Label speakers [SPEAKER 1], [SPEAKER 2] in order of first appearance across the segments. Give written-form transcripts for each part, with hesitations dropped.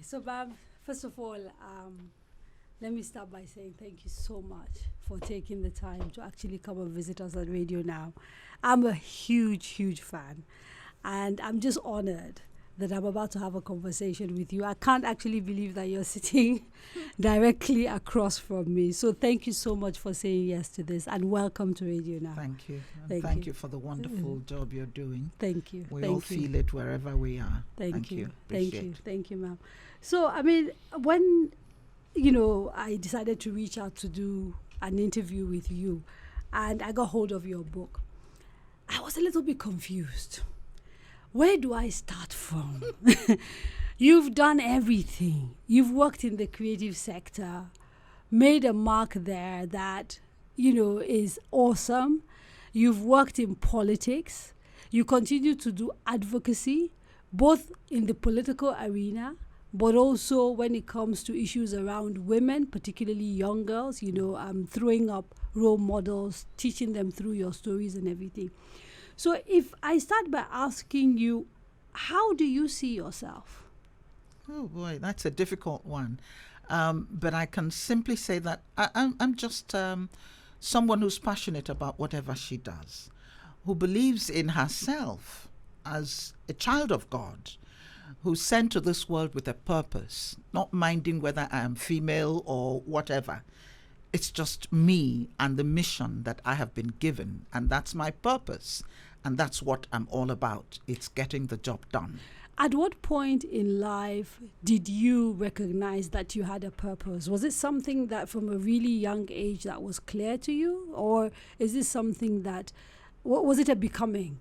[SPEAKER 1] So, Bam, first of all, let me start by saying thank you so much for taking the time to actually come and visit us on Radio Now. I'm a huge, huge fan, and I'm just honored that I'm about to have a conversation with you. I can't actually believe that you're sitting directly across from me. So thank you so much for saying yes to this, and welcome to Radio Now.
[SPEAKER 2] Thank you. And thank you for the wonderful job you're doing.
[SPEAKER 1] Thank you.
[SPEAKER 2] We all feel it wherever we are.
[SPEAKER 1] Thank you.
[SPEAKER 2] Appreciate.
[SPEAKER 1] Thank you, ma'am. So, I mean, when, I decided to reach out to do an interview with you and I got hold of your book, I was a little bit confused. Where do I start from? You've done everything. You've worked in the creative sector, made a mark there that, is awesome. You've worked in politics. You continue to do advocacy, both in the political arena, but also when it comes to issues around women, particularly young girls, throwing up role models, teaching them through your stories and everything. So if I start by asking you, how do you see yourself?
[SPEAKER 2] Oh boy, that's a difficult one. But I can simply say that I'm just someone who's passionate about whatever she does, who believes in herself as a child of God, who's sent to this world with a purpose, not minding whether I am female or whatever. It's just me and the mission that I have been given, and that's my purpose, and that's what I'm all about. It's getting the job done.
[SPEAKER 1] At what point in life did you recognize that you had a purpose? Was it something that from a really young age that was clear to you? Or is this something that, was it a becoming?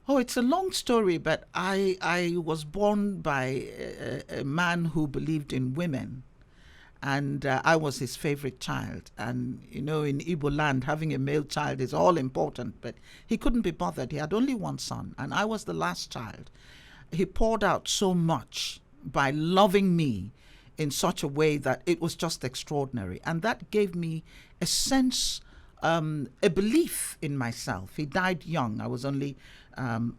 [SPEAKER 2] Oh, it's a long story, but I was born by a man who believed in women. And I was his favorite child. And, in Igbo land, having a male child is all important. But he couldn't be bothered. He had only one son, and I was the last child. He poured out so much by loving me in such a way that it was just extraordinary. And that gave me a sense, a belief in myself. He died young. I was only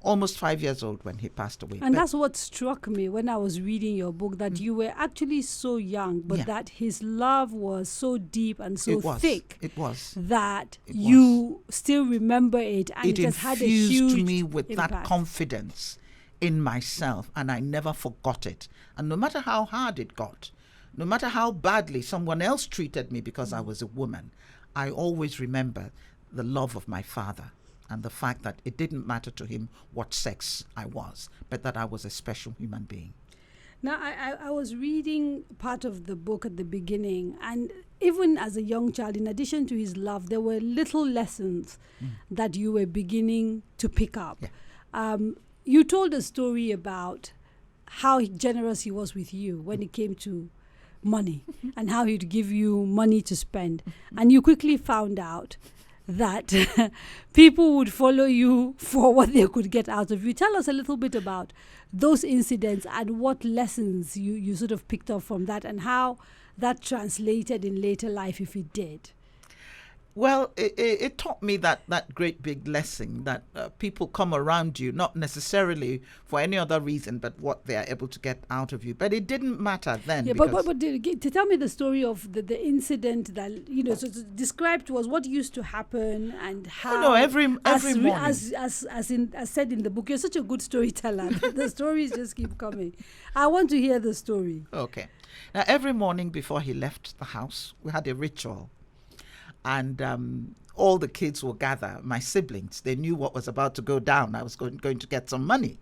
[SPEAKER 2] almost 5 years old when he passed away.
[SPEAKER 1] And that's what struck me when I was reading your book, that you were actually so young, but that his love was so deep and so thick.
[SPEAKER 2] It was.
[SPEAKER 1] That you still remember it, and it just had a huge
[SPEAKER 2] infused me with
[SPEAKER 1] impact.
[SPEAKER 2] that confidence in myself, and I never forgot it. And no matter how hard it got, no matter how badly someone else treated me because I was a woman, I always remember the love of my father. And the fact that it didn't matter to him what sex I was, but that I was a special human being.
[SPEAKER 1] Now, I was reading part of the book at the beginning, and even as a young child, in addition to his love, there were little lessons that you were beginning to pick up.
[SPEAKER 2] Yeah.
[SPEAKER 1] You told a story about how generous he was with you when it came to money and how he'd give you money to spend. And you quickly found out that people would follow you for what they could get out of you. Tell us a little bit about those incidents and what lessons you sort of picked up from that, and how that translated in later life, if it did.
[SPEAKER 2] Well, it taught me that great big lesson that people come around you, not necessarily for any other reason, but what they are able to get out of you. But it didn't matter then.
[SPEAKER 1] Yeah, but to tell me the story of the incident that, so described to us what used to happen and how.
[SPEAKER 2] Oh, no, every morning.
[SPEAKER 1] As said in the book, you're such a good storyteller. The stories just keep coming. I want to hear the story.
[SPEAKER 2] Okay. Now, every morning before he left the house, we had a ritual. And all the kids will gather, my siblings. They knew what was about to go down. I was going to get some money.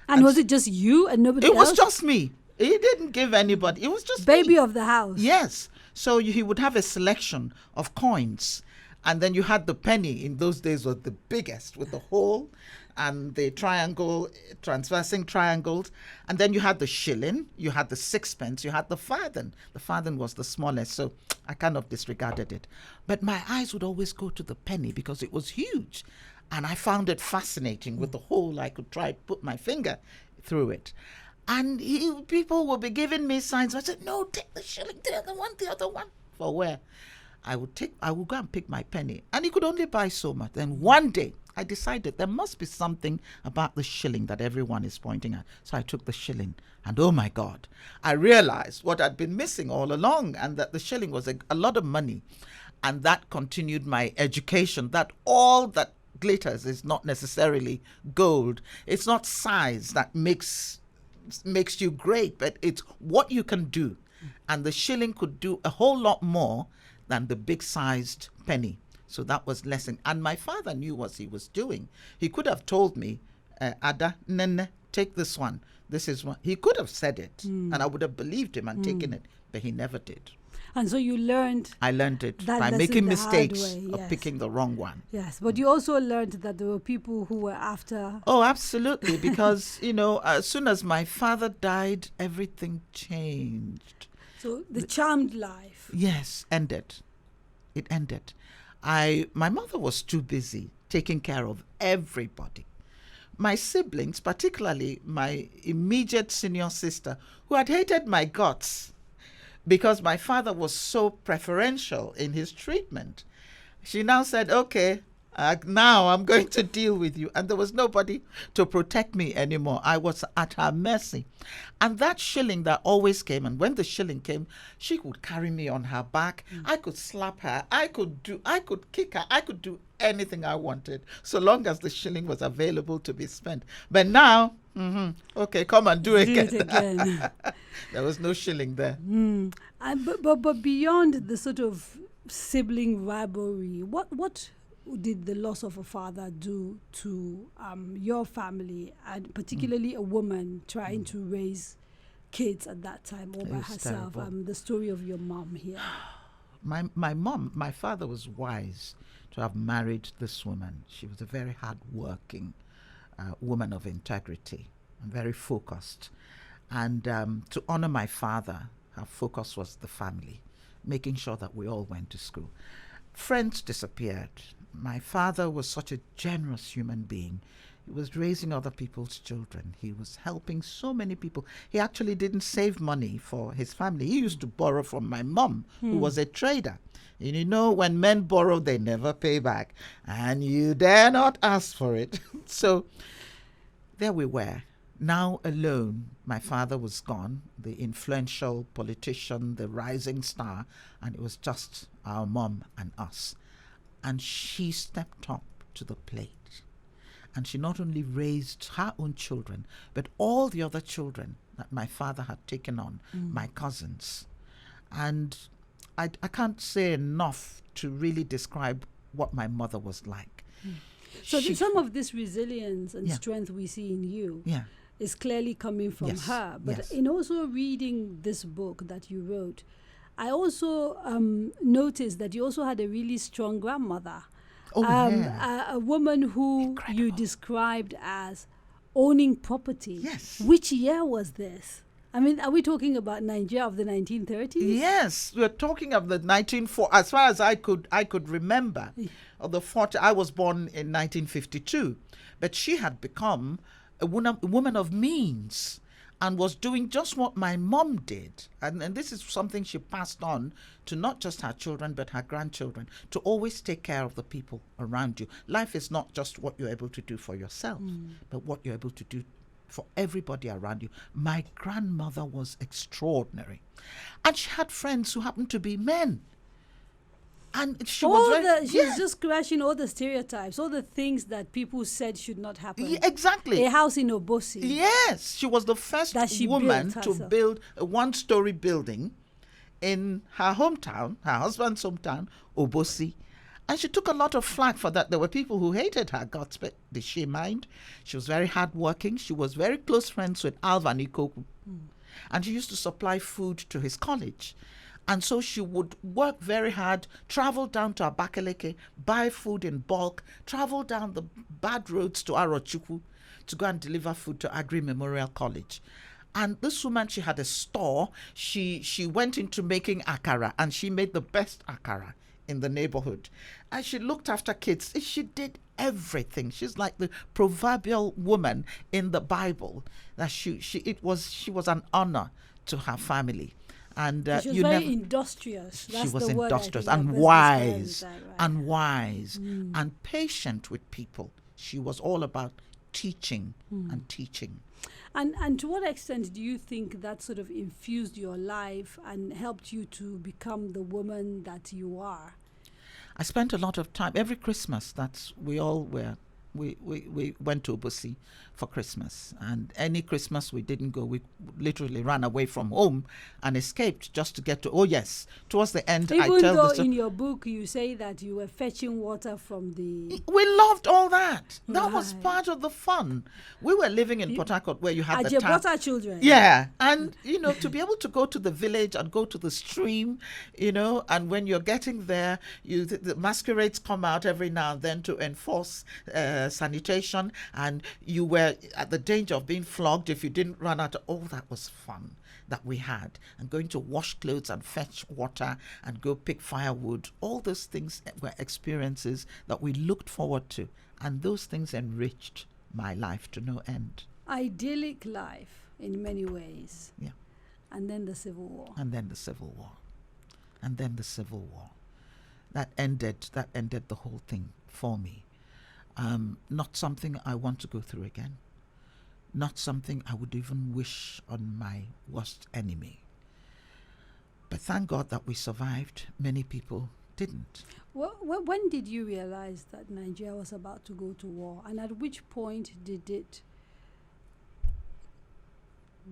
[SPEAKER 1] And was it just you and nobody else?
[SPEAKER 2] It was just me. He didn't give anybody. It was just
[SPEAKER 1] baby
[SPEAKER 2] me.
[SPEAKER 1] Of the house.
[SPEAKER 2] Yes. So he would have a selection of coins. And then you had the penny. In those days was the biggest with the hole and the triangle, transversing triangles. And then you had the shilling, you had the sixpence, you had the farthing. The farthing was the smallest, so I kind of disregarded it. But my eyes would always go to the penny because it was huge. And I found it fascinating with the hole. I could try to put my finger through it. And people would be giving me signs. I said, no, take the shilling, the other one. For where? I would go and pick my penny. And he could only buy so much. Then one day, I decided there must be something about the shilling that everyone is pointing at. So I took the shilling, and oh my God, I realized what I'd been missing all along, and that the shilling was a lot of money. And that continued my education, that all that glitters is not necessarily gold. It's not size that makes you great, but it's what you can do. And the shilling could do a whole lot more than the big sized penny. So that was lesson. And my father knew what he was doing. He could have told me, Ada, Nene, take this one. This is one. He could have said it, and I would have believed him and taken it, but he never did.
[SPEAKER 1] And so you learned.
[SPEAKER 2] I learned it
[SPEAKER 1] that
[SPEAKER 2] by
[SPEAKER 1] lesson
[SPEAKER 2] making
[SPEAKER 1] the
[SPEAKER 2] mistakes
[SPEAKER 1] hard way,
[SPEAKER 2] of
[SPEAKER 1] yes.
[SPEAKER 2] picking the wrong one.
[SPEAKER 1] Yes, but you also learned that there were people who were after.
[SPEAKER 2] Oh, absolutely. Because, as soon as my father died, everything changed.
[SPEAKER 1] So the charmed life.
[SPEAKER 2] Yes, ended. It ended. My mother was too busy taking care of everybody. My siblings, particularly my immediate senior sister, who had hated my guts because my father was so preferential in his treatment, she now said, okay, now I'm going to deal with you. And there was nobody to protect me anymore. I was at her mercy. And that shilling that always came, and when the shilling came, she would carry me on her back. I could slap her. I could kick her. I could do anything I wanted, so long as the shilling was available to be spent. But now, okay, come and do it again. There was no shilling there.
[SPEAKER 1] But beyond the sort of sibling rivalry, what did the loss of a father do to your family, and particularly a woman trying to raise kids at that time all by herself? The story of your mom here.
[SPEAKER 2] My father was wise to have married this woman. She was a very hard-working woman of integrity and very focused. And to honor my father, her focus was the family, making sure that we all went to school. Friends disappeared. My father was such a generous human being. He was raising other people's children. He was helping so many people. He actually didn't save money for his family. He used to borrow from my mom, who was a trader. And when men borrow, they never pay back. And you dare not ask for it. So there we were. Now alone, my father was gone, the influential politician, the rising star, and it was just our mom and us. And she stepped up to the plate. And she not only raised her own children, but all the other children that my father had taken on, my cousins. And I can't say enough to really describe what my mother was like.
[SPEAKER 1] So some of this resilience and strength we see in you is clearly coming from her. But in also reading this book that you wrote, I also noticed that you also had a really strong grandmother. A woman who you described as owning property.
[SPEAKER 2] Yes.
[SPEAKER 1] Which year was this? I mean, are we talking about Nigeria of the 1930s?
[SPEAKER 2] Yes, we're talking of the 1940s. As far as I could remember, of the 40s. I was born in 1952, but she had become a woman of means and was doing just what my mom did. And this is something she passed on to not just her children, but her grandchildren, to always take care of the people around you. Life is not just what you're able to do for yourself, but what you're able to do for everybody around you. My grandmother was extraordinary. And she had friends who happened to be men. And she was
[SPEAKER 1] just crashing all the stereotypes, all the things that people said should not happen.
[SPEAKER 2] Yeah, exactly.
[SPEAKER 1] A house in Obosi.
[SPEAKER 2] Yes, she was the first woman to build a one-story building in her hometown, her husband's hometown, Obosi. And she took a lot of flack for that. There were people who hated her guts, but did she mind? She was very hardworking. She was very close friends with Alvan Ikoku. And she used to supply food to his college. And so she would work very hard, travel down to Abakaleke, buy food in bulk, travel down the bad roads to Arochukwu to go and deliver food to Agri Memorial College. And this woman, she had a store. She went into making akara, and she made the best akara in the neighborhood. And she looked after kids. She did everything. She's like the proverbial woman in the Bible. That she was an honor to her family. And
[SPEAKER 1] she was very industrious.
[SPEAKER 2] She was industrious and wise, and patient with people. She was all about teaching and teaching.
[SPEAKER 1] And to what extent do you think that sort of infused your life and helped you to become the woman that you are?
[SPEAKER 2] I spent a lot of time every Christmas. We all were. We went to Obusi for Christmas, and any Christmas we didn't go, we literally ran away from home and escaped just to get to. Oh yes, towards the end,
[SPEAKER 1] Even
[SPEAKER 2] I tell
[SPEAKER 1] though
[SPEAKER 2] this.
[SPEAKER 1] in your book you say that you were fetching water from the.
[SPEAKER 2] We loved all that. That was
[SPEAKER 1] Right.
[SPEAKER 2] part of the fun. We were living in Port Harcourt where you had the tap.
[SPEAKER 1] Ajebota children.
[SPEAKER 2] Yeah, and to be able to go to the village and go to the stream, and when you're getting there, the masquerades come out every now and then to enforce sanitation, and you were at the danger of being flogged if you didn't run out. All that was fun that we had, and going to wash clothes and fetch water and go pick firewood. All those things were experiences that we looked forward to, and those things enriched my life to no end.
[SPEAKER 1] Idyllic life in many ways.
[SPEAKER 2] Yeah.
[SPEAKER 1] And then the Civil War.
[SPEAKER 2] And then the Civil War. And then the Civil War. That ended the whole thing for me. Not something I want to go through again. Not something I would even wish on my worst enemy. But thank God that we survived. Many people didn't.
[SPEAKER 1] When did you realize that Nigeria was about to go to war? And at which point did it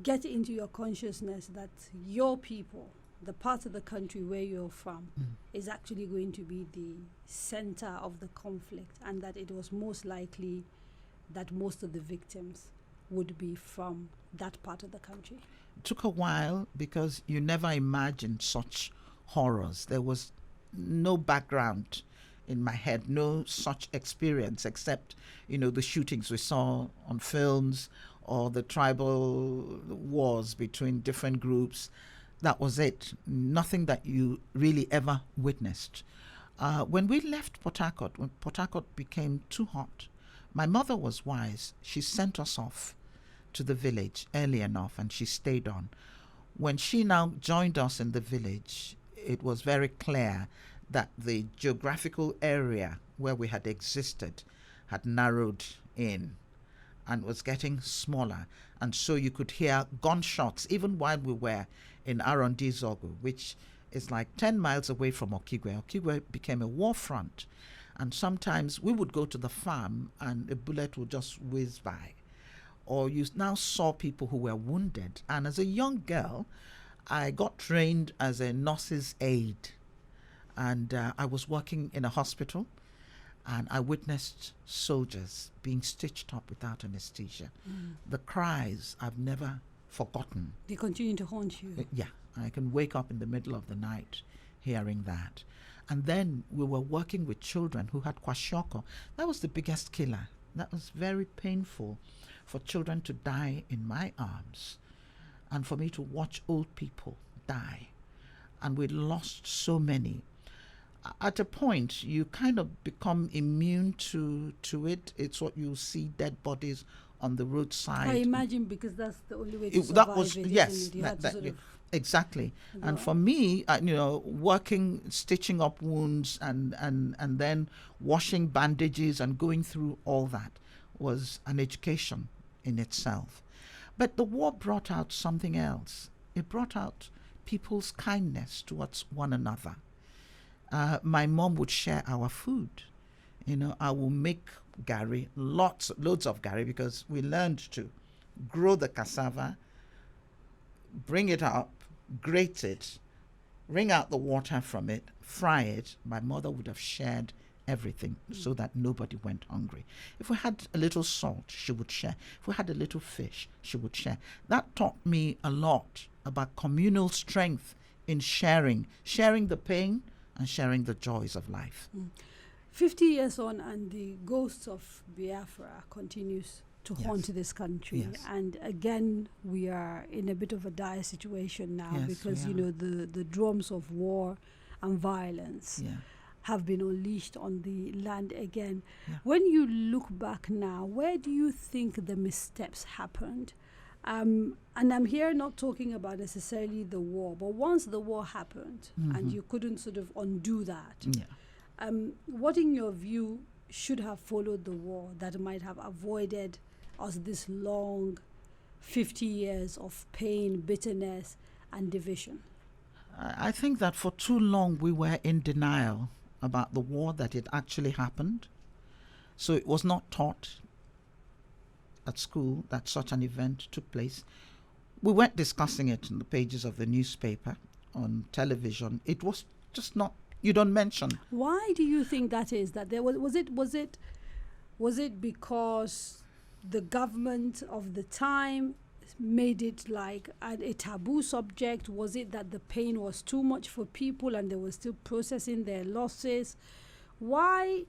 [SPEAKER 1] get into your consciousness that your people, the part of the country where you're from, is actually going to be the center of the conflict, and that it was most likely that most of the victims would be from that part of the country?
[SPEAKER 2] It took a while because you never imagined such horrors. There was no background in my head, no such experience except, the shootings we saw on films or the tribal wars between different groups. That was it. Nothing that you really ever witnessed. When we left Port Harcourt, when Port Harcourt became too hot, my mother was wise. She sent us off to the village early enough, and she stayed on. When she now joined us in the village, it was very clear that the geographical area where we had existed had narrowed in and was getting smaller. And so you could hear gunshots even while we were in R&D Zogo, which is like 10 miles away from Okigwe. Okigwe became a war front. And sometimes we would go to the farm and a bullet would just whiz by. Or you now saw people who were wounded. And as a young girl, I got trained as a nurse's aide. And I was working in a hospital, and I witnessed soldiers being stitched up without anesthesia. The cries I've never forgotten.
[SPEAKER 1] They continue to haunt you.
[SPEAKER 2] Yeah, I can wake up in the middle of the night hearing that. And then we were working with children who had kwashiorkor. That was the biggest killer. That was very painful for children to die in my arms and for me to watch old people die. And we lost so many. At a point, you kind of become immune to it. It's what you see, dead bodies on the roadside.
[SPEAKER 1] I imagine, because that's the only way to survive
[SPEAKER 2] that was
[SPEAKER 1] it,
[SPEAKER 2] yes,
[SPEAKER 1] isn't it? You had to sort of
[SPEAKER 2] exactly. And
[SPEAKER 1] go
[SPEAKER 2] for me, working, stitching up wounds, and then washing bandages and going through all that was an education in itself. But the war brought out something else. It brought out people's kindness towards one another. My mom would share our food. I will make gari, loads of gari, because we learned to grow the cassava, bring it up, grate it, wring out the water from it, fry it. My mother would have shared everything so that nobody went hungry. If we had a little salt, she would share. If we had a little fish, she would share. That taught me a lot about communal strength in sharing the pain and sharing the joys of life.
[SPEAKER 1] 50 years on, and the ghost of Biafra continues to
[SPEAKER 2] Yes.
[SPEAKER 1] haunt this country.
[SPEAKER 2] Yes.
[SPEAKER 1] And again, we are in a bit of a dire situation now,
[SPEAKER 2] Yes,
[SPEAKER 1] because,
[SPEAKER 2] we are.
[SPEAKER 1] the drums of war and violence
[SPEAKER 2] Yeah.
[SPEAKER 1] have been unleashed on the land again.
[SPEAKER 2] Yeah.
[SPEAKER 1] When you look back now, where do you think the missteps happened? And I'm here not talking about necessarily the war, but once the war happened and you couldn't sort of undo that,
[SPEAKER 2] Yeah.
[SPEAKER 1] what in your view should have followed the war that might have avoided us this long 50 years of pain, bitterness, and division?
[SPEAKER 2] I think that for too long we were in denial about the war, that it actually happened. So it was not taught at school that such an event took place. We weren't discussing it in the pages of the newspaper, on television. It was just not, you don't mention.
[SPEAKER 1] Why do you think that is? That there was it because the government of the time made it like a taboo subject? Was it that the pain was too much for people and they were still processing their losses? Why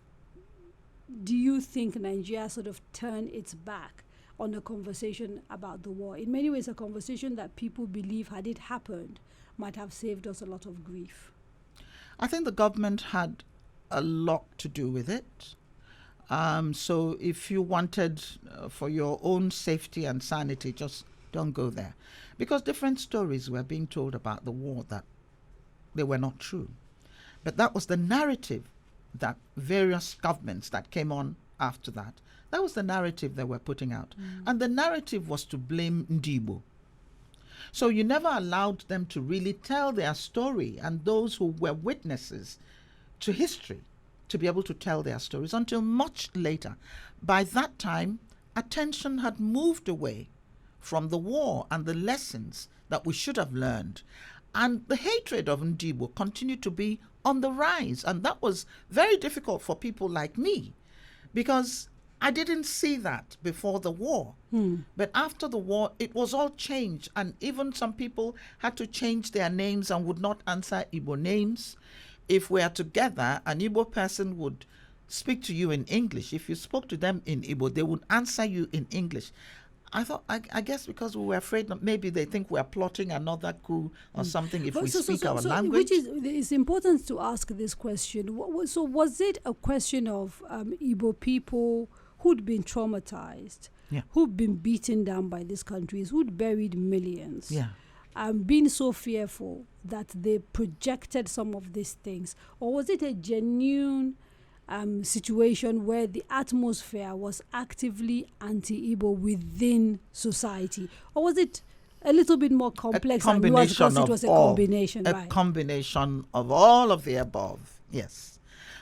[SPEAKER 1] do you think Nigeria sort of turned its back on a conversation about the war? In many ways, a conversation that people believe, had it happened, might have saved us a lot of grief.
[SPEAKER 2] I think the government had a lot to do with it. So if you wanted for your own safety and sanity, just don't go there. Because different stories were being told about the war that they were not true. But that was the narrative that various governments that came on after that, that was the narrative they were putting out. And the narrative was to blame Ndibo. So you never allowed them to really tell their story, and those who were witnesses to history to be able to tell their stories until much later. By that time, attention had moved away from the war and the lessons that we should have learned. And the hatred of Ndibo continued to be on the rise. And that was very difficult for people like me, because I didn't see that before the war. But after the war, it was all changed. And even some people had to change their names and would not answer Igbo names. If we are together, an Igbo person would speak to you in English. If you spoke to them in Igbo, they would answer you in English. I thought, I guess because we were afraid that maybe they think we're plotting another coup or something if we speak our language.
[SPEAKER 1] It's important to ask this question. So was it a question of Igbo people who'd been traumatized, who'd been beaten down by these countries, who'd buried millions, being so fearful that they projected some of these things? Or was it a genuine situation where the atmosphere was actively anti-Igbo within society? Or was it a little bit more complex and nuanced because it was a combination?
[SPEAKER 2] A combination of all of the above, yes.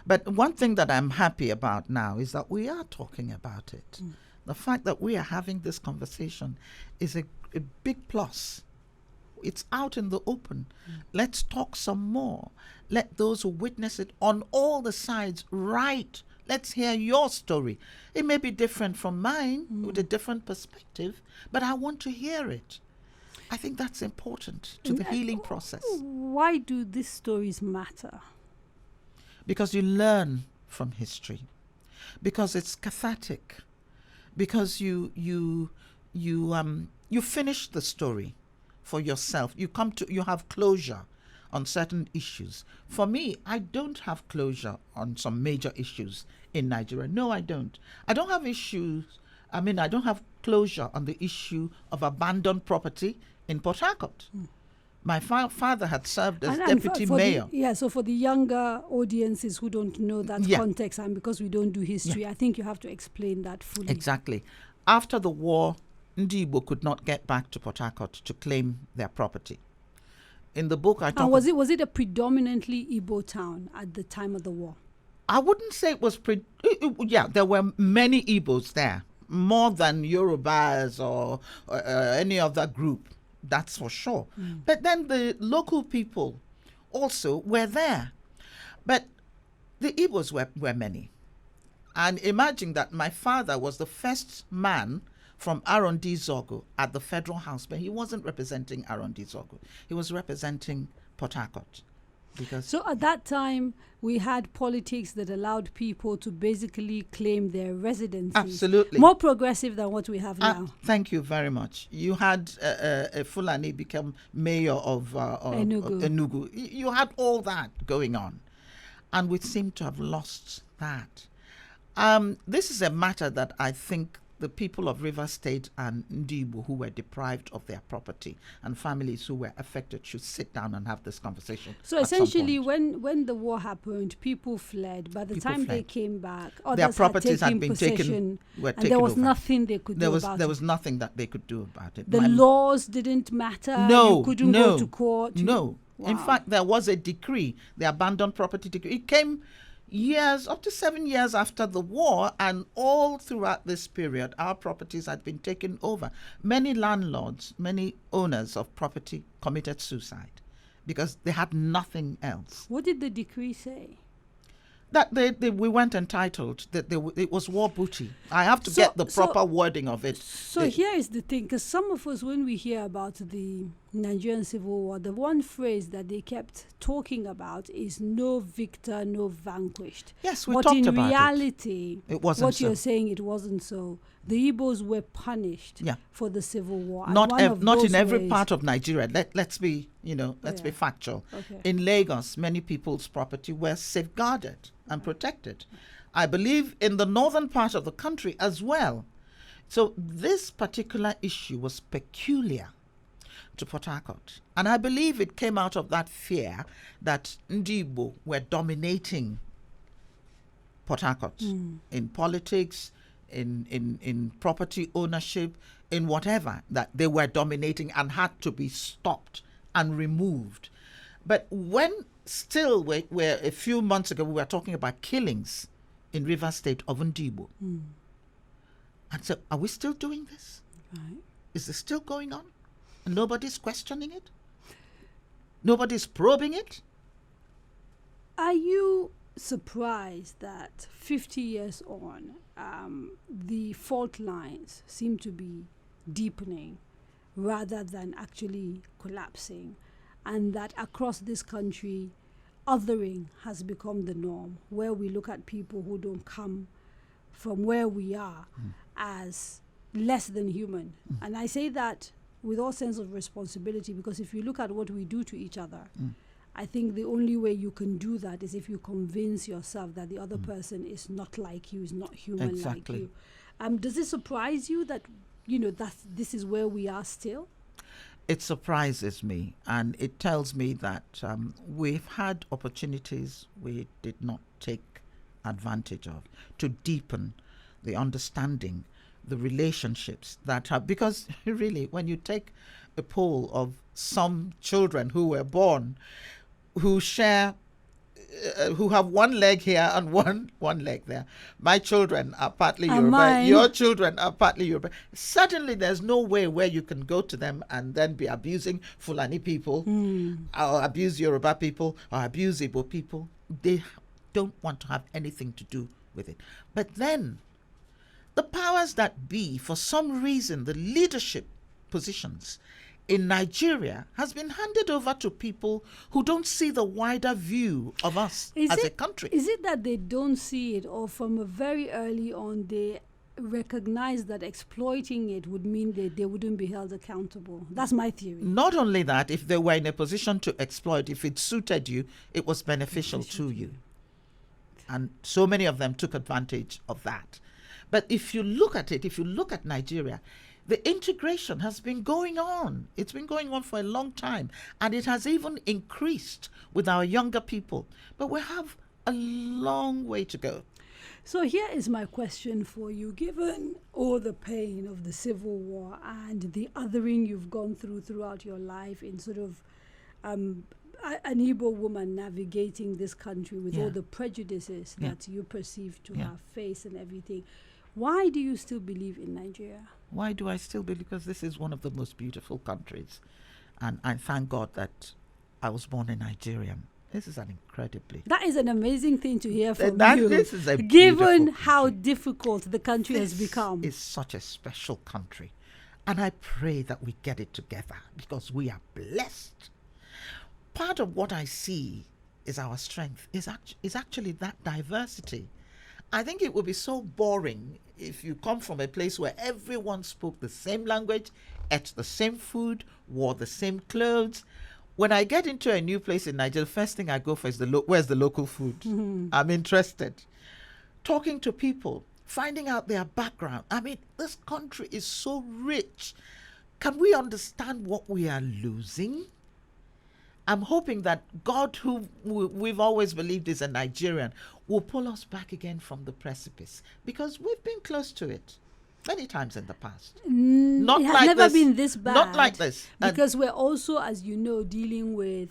[SPEAKER 2] But one thing that I'm happy about now is that we are talking about it. The fact that we are having this conversation is a big plus. It's out in the open. Let's talk some more. Let those who witness it on all the sides write. Let's hear your story. It may be different from mine, with a different perspective, but I want to hear it. I think that's important to the healing process.
[SPEAKER 1] Why do these stories matter?
[SPEAKER 2] Because you learn from history. Because it's cathartic. Because you finish the story for yourself. You have closure on certain issues. For me, I don't have closure on some major issues in Nigeria. No, I don't. I don't have I don't have closure on the issue of abandoned property in Port Harcourt. My father had served as deputy mayor.
[SPEAKER 1] So for the younger audiences who don't know that context, and because we don't do history, I think you have to explain that fully.
[SPEAKER 2] Exactly. After the war, Ndibo could not get back to Port Harcourt to claim their property. In the book, I talk.
[SPEAKER 1] And was it a predominantly Igbo town at the time of the war?
[SPEAKER 2] I wouldn't say it was there were many Igbos there, more than Yorubas or any other group. That's for sure. But then the local people also were there. But the Igbos were many. And imagine that my father was the first man from Arondi Zogo at the Federal House, but he wasn't representing Arondi Zogo. He was representing Port Harcourt.
[SPEAKER 1] So at that time, we had politics that allowed people to basically claim their residency.
[SPEAKER 2] Absolutely.
[SPEAKER 1] More progressive than what we have now.
[SPEAKER 2] Thank you very much. You had a Fulani become mayor of Enugu. You had all that going on. And we seem to have lost that. This is a matter that I think the people of River State and Ndibo who were deprived of their property and families who were affected should sit down and have this conversation.
[SPEAKER 1] So essentially, when the war happened, people fled. By the time they came back,
[SPEAKER 2] their properties had been
[SPEAKER 1] taken,
[SPEAKER 2] were
[SPEAKER 1] and
[SPEAKER 2] taken
[SPEAKER 1] there was
[SPEAKER 2] over.
[SPEAKER 1] nothing they could do about it.
[SPEAKER 2] There was nothing that they could do about it.
[SPEAKER 1] The laws didn't matter.
[SPEAKER 2] No,
[SPEAKER 1] you couldn't go to court.
[SPEAKER 2] No.
[SPEAKER 1] Wow.
[SPEAKER 2] In fact, there was a decree, the abandoned property decree. It came up to 7 years after the war, and all throughout this period, our properties had been taken over. Many landlords, many owners of property committed suicide because they had nothing else.
[SPEAKER 1] What did the decree say?
[SPEAKER 2] That we weren't entitled, that it was war booty. I have to get the proper wording of it.
[SPEAKER 1] So here is the thing, because some of us, when we hear about the Nigerian Civil War, the one phrase that they kept talking about is no victor, no vanquished.
[SPEAKER 2] Yes, we talked about it.
[SPEAKER 1] But in reality,
[SPEAKER 2] it wasn't
[SPEAKER 1] what
[SPEAKER 2] so.
[SPEAKER 1] you're saying, it wasn't so. The Igbos were punished for the Civil War.
[SPEAKER 2] Not in every part of Nigeria. Let's be factual.
[SPEAKER 1] Okay.
[SPEAKER 2] In Lagos, many people's property were safeguarded and protected. I believe in the northern part of the country as well. So this particular issue was peculiar to Port Harcourt. And I believe it came out of that fear that Ndibo were dominating Port Harcourt in politics, in property ownership, in whatever, that they were dominating and had to be stopped and removed. But when still we're a few months ago, we were talking about killings in River State of Ndibo. And so are we still doing this?
[SPEAKER 1] Right.
[SPEAKER 2] Is this still going on? And nobody's questioning it? Nobody's probing it?
[SPEAKER 1] Are you surprised that 50 years on, the fault lines seem to be deepening rather than actually collapsing, and that across this country, othering has become the norm, where we look at people who don't come from where we are as less than human? And I say that with all sense of responsibility, because if you look at what we do to each other, I think the only way you can do that is if you convince yourself that the other person is not like you, is not human like you. Does it surprise you that, this is where we are still?
[SPEAKER 2] It surprises me, and it tells me that we've had opportunities we did not take advantage of to deepen the understanding, the relationships that have, because really, when you take a poll of some children who were born, who share, who have one leg here and one leg there. My children are partly Yoruba.
[SPEAKER 1] Mine.
[SPEAKER 2] Your children are partly Yoruba. Certainly, there's no way where you can go to them and then be abusing Fulani people, or abuse Yoruba people, or abuse Igbo people. They don't want to have anything to do with it. But then, the powers that be, for some reason, the leadership positions in Nigeria has been handed over to people who don't see the wider view of us as a country.
[SPEAKER 1] Is it that they don't see it, or from a very early on they recognize that exploiting it would mean that they wouldn't be held accountable? That's my theory.
[SPEAKER 2] Not only that, if they were in a position to exploit, if it suited you, it was beneficial to you. And so many of them took advantage of that. But if you look at it, if you look at Nigeria, the integration has been going on. It's been going on for a long time. And it has even increased with our younger people. But we have a long way to go.
[SPEAKER 1] So here is my question for you. Given all the pain of the Civil War and the othering you've gone throughout your life in sort of an Igbo woman navigating this country with all the prejudices that you perceive to have faced and everything, why do you still believe in Nigeria?
[SPEAKER 2] Why do I still believe? Because this is one of the most beautiful countries. And I thank God that I was born in Nigeria. This is an incredibly...
[SPEAKER 1] That is an amazing thing to hear from you.
[SPEAKER 2] This is a
[SPEAKER 1] given how difficult the country has become.
[SPEAKER 2] It's such a special country. And I pray that we get it together because we are blessed. Part of what I see is our strength, is actually that diversity. I think it would be so boring if you come from a place where everyone spoke the same language, ate the same food, wore the same clothes. When I get into a new place in Nigeria, the first thing I go for is where's the local food? I'm interested. Talking to people finding out their background. I mean, this country is so rich. Can we understand what we are losing? I'm hoping that God, who we've always believed is a Nigerian, will pull us back again from the precipice, because we've been close to it many times in the past.
[SPEAKER 1] It has never been this bad.
[SPEAKER 2] Not like this.
[SPEAKER 1] Because we're also, as you know, dealing with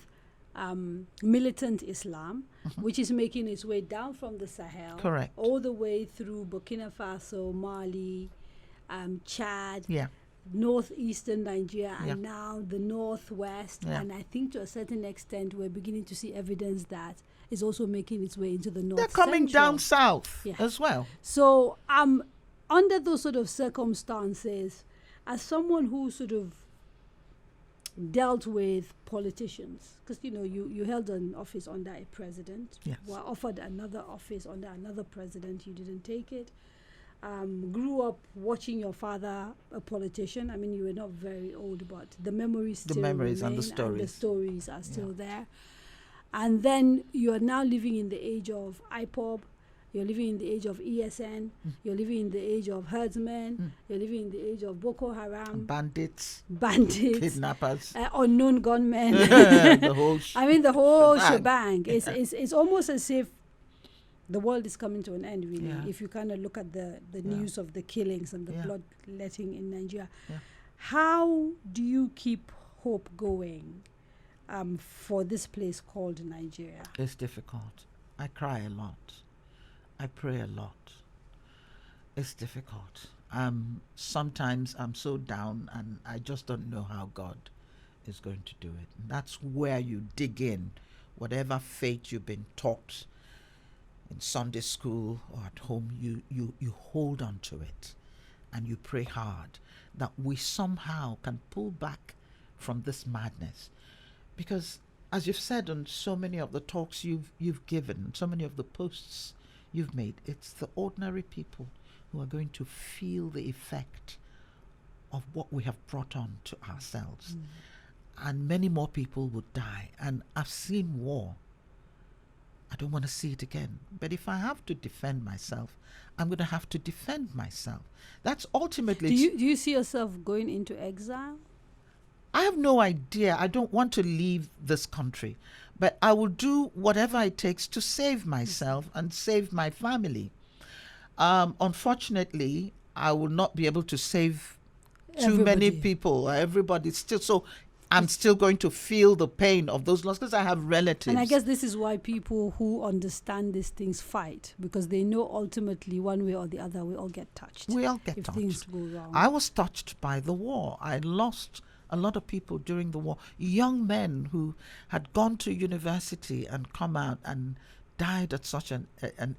[SPEAKER 1] militant Islam, which is making its way down from the Sahel.
[SPEAKER 2] Correct.
[SPEAKER 1] All the way through Burkina Faso, Mali, Chad.
[SPEAKER 2] Yeah.
[SPEAKER 1] Northeastern Nigeria, and now the northwest, and I think to a certain extent we're beginning to see evidence that is also making its way into the north.
[SPEAKER 2] They're coming down south as well.
[SPEAKER 1] So under those sort of circumstances, as someone who sort of dealt with politicians, because you held an office under a president, were offered another office under another president, you didn't take it. Grew up watching your father a politician. I mean, you were not very old, but the memories still
[SPEAKER 2] memories
[SPEAKER 1] remain,
[SPEAKER 2] and the
[SPEAKER 1] stories are still there. And then you are now living in the age of IPOB, you're living in the age of ESN, you're living in the age of herdsmen, you're living in the age of Boko Haram,
[SPEAKER 2] bandits,
[SPEAKER 1] kidnappers, unknown gunmen.
[SPEAKER 2] The whole
[SPEAKER 1] the whole shebang. It's almost as if the world is coming to an end, really, if you kind of look at the news of the killings and the bloodletting in Nigeria. How do you keep hope going for this place called Nigeria?
[SPEAKER 2] It's difficult. I cry a lot. I pray a lot. It's difficult. Sometimes I'm so down and I just don't know how God is going to do it. And that's where you dig in, whatever faith you've been taught in Sunday school or at home, you hold on to it and you pray hard that we somehow can pull back from this madness. Because as you've said on so many of the talks you've given, so many of the posts you've made, it's the ordinary people who are going to feel the effect of what we have brought on to ourselves. And many more people would die. And I've seen war. I don't want to see it again. But if I have to defend myself, I'm going to have to defend myself. That's ultimately...
[SPEAKER 1] Do you see yourself going into exile?
[SPEAKER 2] I have no idea. I don't want to leave this country. But I will do whatever it takes to save myself and save my family. Unfortunately, I will not be able to save too many people. Everybody still... So I'm still going to feel the pain of those losses because I have relatives.
[SPEAKER 1] And I guess this is why people who understand these things fight, because they know ultimately one way or the other we all get touched.
[SPEAKER 2] We all get
[SPEAKER 1] if
[SPEAKER 2] touched.
[SPEAKER 1] Things go wrong.
[SPEAKER 2] I was touched by the war. I lost a lot of people during the war. Young men who had gone to university and come out and died at such an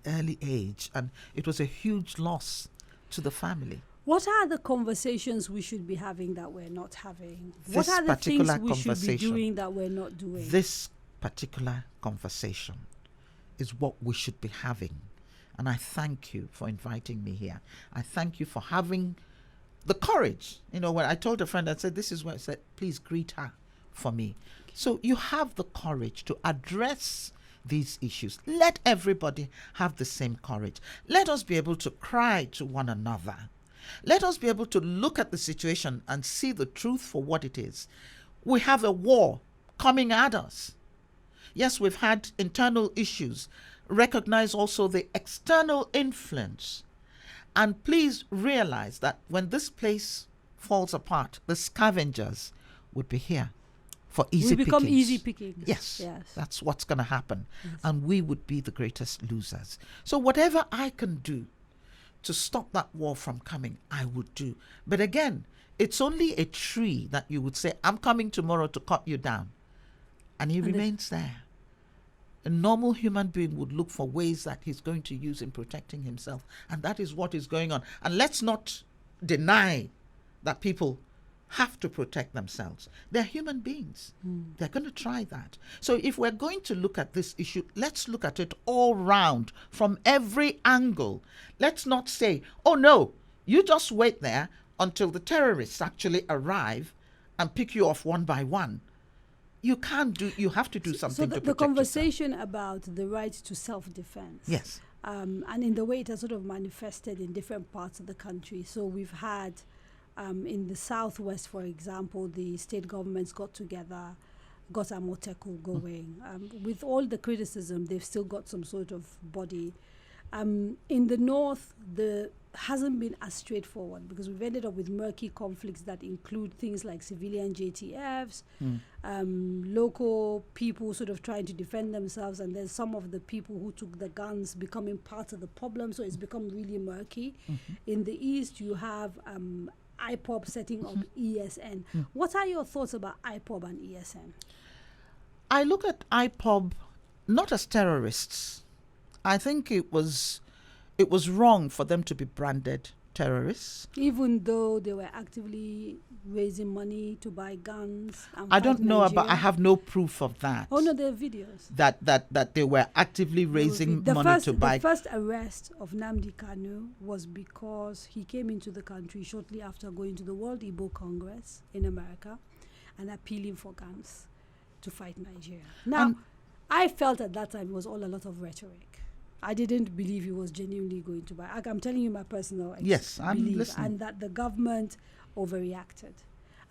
[SPEAKER 2] early age. And it was a huge loss to the family.
[SPEAKER 1] What are the conversations we should be having that we're not having? What are the things we should be doing that we're not doing?
[SPEAKER 2] This particular conversation is what we should be having. And I thank you for inviting me here. I thank you for having the courage. When I told a friend, I said, this is where I said, please greet her for me. So you have the courage to address these issues. Let everybody have the same courage. Let us be able to cry to one another. Let us be able to look at the situation and see the truth for what it is. We have a war coming at us. Yes, we've had internal issues. Recognize also the external influence. And please realize that when this place falls apart, the scavengers would be here for easy pickings.
[SPEAKER 1] We become easy pickings.
[SPEAKER 2] Yes, that's what's going to happen. Yes. And we would be the greatest losers. So whatever I can do to stop that war from coming, I would do. But again, it's only a tree that you would say, I'm coming tomorrow to cut you down. And he remains there. A normal human being would look for ways that he's going to use in protecting himself. And that is what is going on. And let's not deny that people have to protect themselves. They're human beings. They're going to try that. So if we're going to look at this issue, let's look at it all round from every angle. Let's not say, oh no, you just wait there until the terrorists actually arrive and pick you off one by one. You can't do, you have to do something to protect
[SPEAKER 1] the conversation
[SPEAKER 2] yourself.
[SPEAKER 1] about the right to self-defense.
[SPEAKER 2] Yes.
[SPEAKER 1] and in the way it has sort of manifested in different parts of the country. So we've had in the southwest, for example, the state governments got together, got Amoteku going. With all the criticism, they've still got some sort of body. In the north, the hasn't been as straightforward because we've ended up with murky conflicts that include things like civilian JTFs, local people sort of trying to defend themselves, and there's some of the people who took the guns becoming part of the problem, so it's become really murky. In the east, you have IPOB setting up ESN. What are your thoughts about IPOB and ESN?
[SPEAKER 2] I look at IPOB not as terrorists. I think it was wrong for them to be branded terrorists.
[SPEAKER 1] Even though they were actively raising money to buy guns. And
[SPEAKER 2] I don't know
[SPEAKER 1] Nigeria.
[SPEAKER 2] about, I have no proof of that.
[SPEAKER 1] Oh no, there are videos.
[SPEAKER 2] That they were actively raising money to buy.
[SPEAKER 1] The first arrest of Nnamdi Kanu was because he came into the country shortly after going to the World Igbo Congress in America and appealing for guns to fight Nigeria. Now, I felt at that time it was all a lot of rhetoric. I didn't believe he was genuinely going to buy. I'm telling you my personal
[SPEAKER 2] Yes, I'm
[SPEAKER 1] belief,
[SPEAKER 2] listening.
[SPEAKER 1] and that the government overreacted,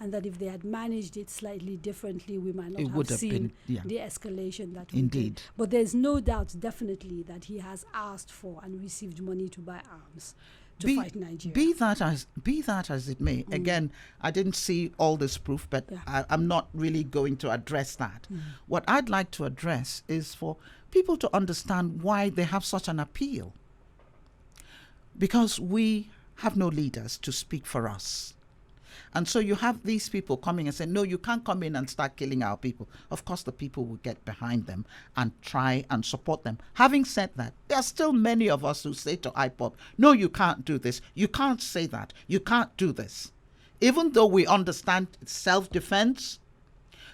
[SPEAKER 1] and that if they had managed it slightly differently, we might not have seen the escalation that we
[SPEAKER 2] Indeed.
[SPEAKER 1] did. But there's no doubt, definitely, that he has asked for and received money to buy arms to fight Nigeria.
[SPEAKER 2] Be that as it may. Again, I didn't see all this proof, but I'm not really going to address that. What I'd like to address is for people to understand why they have such an appeal. Because we have no leaders to speak for us. And so you have these people coming and saying, no, you can't come in and start killing our people. Of course, the people will get behind them and try and support them. Having said that, there are still many of us who say to IPOB, no, you can't do this. You can't say that. You can't do this. Even though we understand self-defense,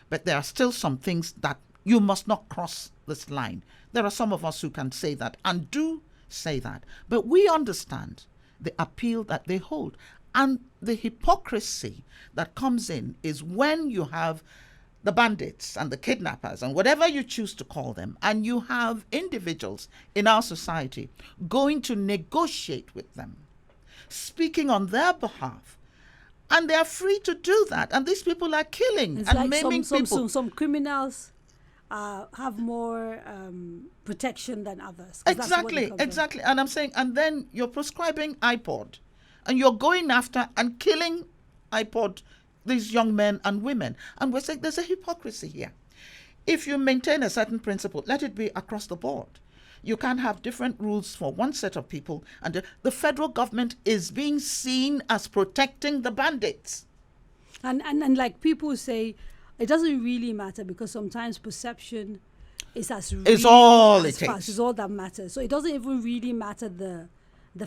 [SPEAKER 2] but there are still some things that you must not cross this line. There are some of us who can say that and do say that. But we understand the appeal that they hold. And the hypocrisy that comes in is when you have the bandits and the kidnappers and whatever you choose to call them, and you have individuals in our society going to negotiate with them, speaking on their behalf. And they are free to do that. And these people are killing
[SPEAKER 1] it's
[SPEAKER 2] and
[SPEAKER 1] like
[SPEAKER 2] maiming people.
[SPEAKER 1] Some criminals have more protection than others.
[SPEAKER 2] Exactly. And I'm saying, and then you're prescribing iPod, and you're going after and killing iPod, these young men and women. And we're saying there's a hypocrisy here. If you maintain a certain principle, let it be across the board. You can't have different rules for one set of people. And the federal government is being seen as protecting the bandits.
[SPEAKER 1] And like people say, it doesn't really matter because sometimes perception is
[SPEAKER 2] it's all it takes.
[SPEAKER 1] It's all that matters. So it doesn't even really matter the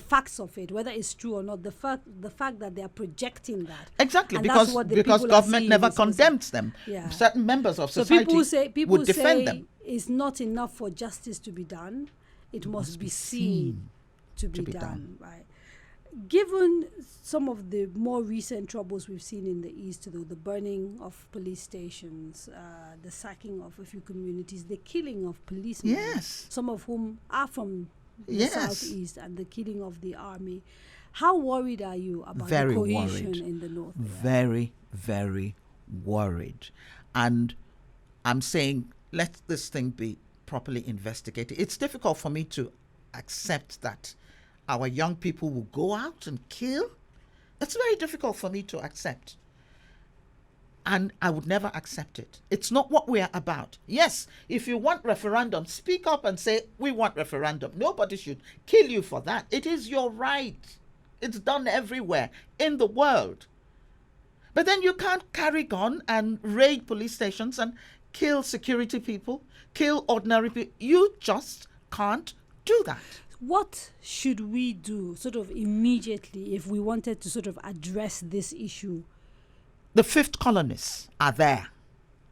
[SPEAKER 1] facts of it, whether it's true or not. The fact that they are projecting that.
[SPEAKER 2] Exactly,
[SPEAKER 1] and
[SPEAKER 2] because government never condemns them.
[SPEAKER 1] Yeah.
[SPEAKER 2] Certain members of society would defend them.
[SPEAKER 1] It's not enough for justice to be done. It must be seen to be done. Right. Given some of the more recent troubles we've seen in the East, though, the burning of police stations, the sacking of a few communities, the killing of policemen, some of whom are from the Southeast, and the killing of the army, how worried are you about the cohesion in the North?
[SPEAKER 2] Very, very worried. And I'm saying, let this thing be properly investigated. It's difficult for me to accept that our young people will go out and kill. It's very difficult for me to accept. And I would never accept it. It's not what we are about. Yes, if you want referendum, speak up and say, we want referendum. Nobody should kill you for that. It is your right. It's done everywhere in the world. But then you can't carry gun and raid police stations and kill security people, kill ordinary people. You just can't do that.
[SPEAKER 1] What should we do sort of immediately if we wanted to sort of address this issue?
[SPEAKER 2] The fifth colonists are there.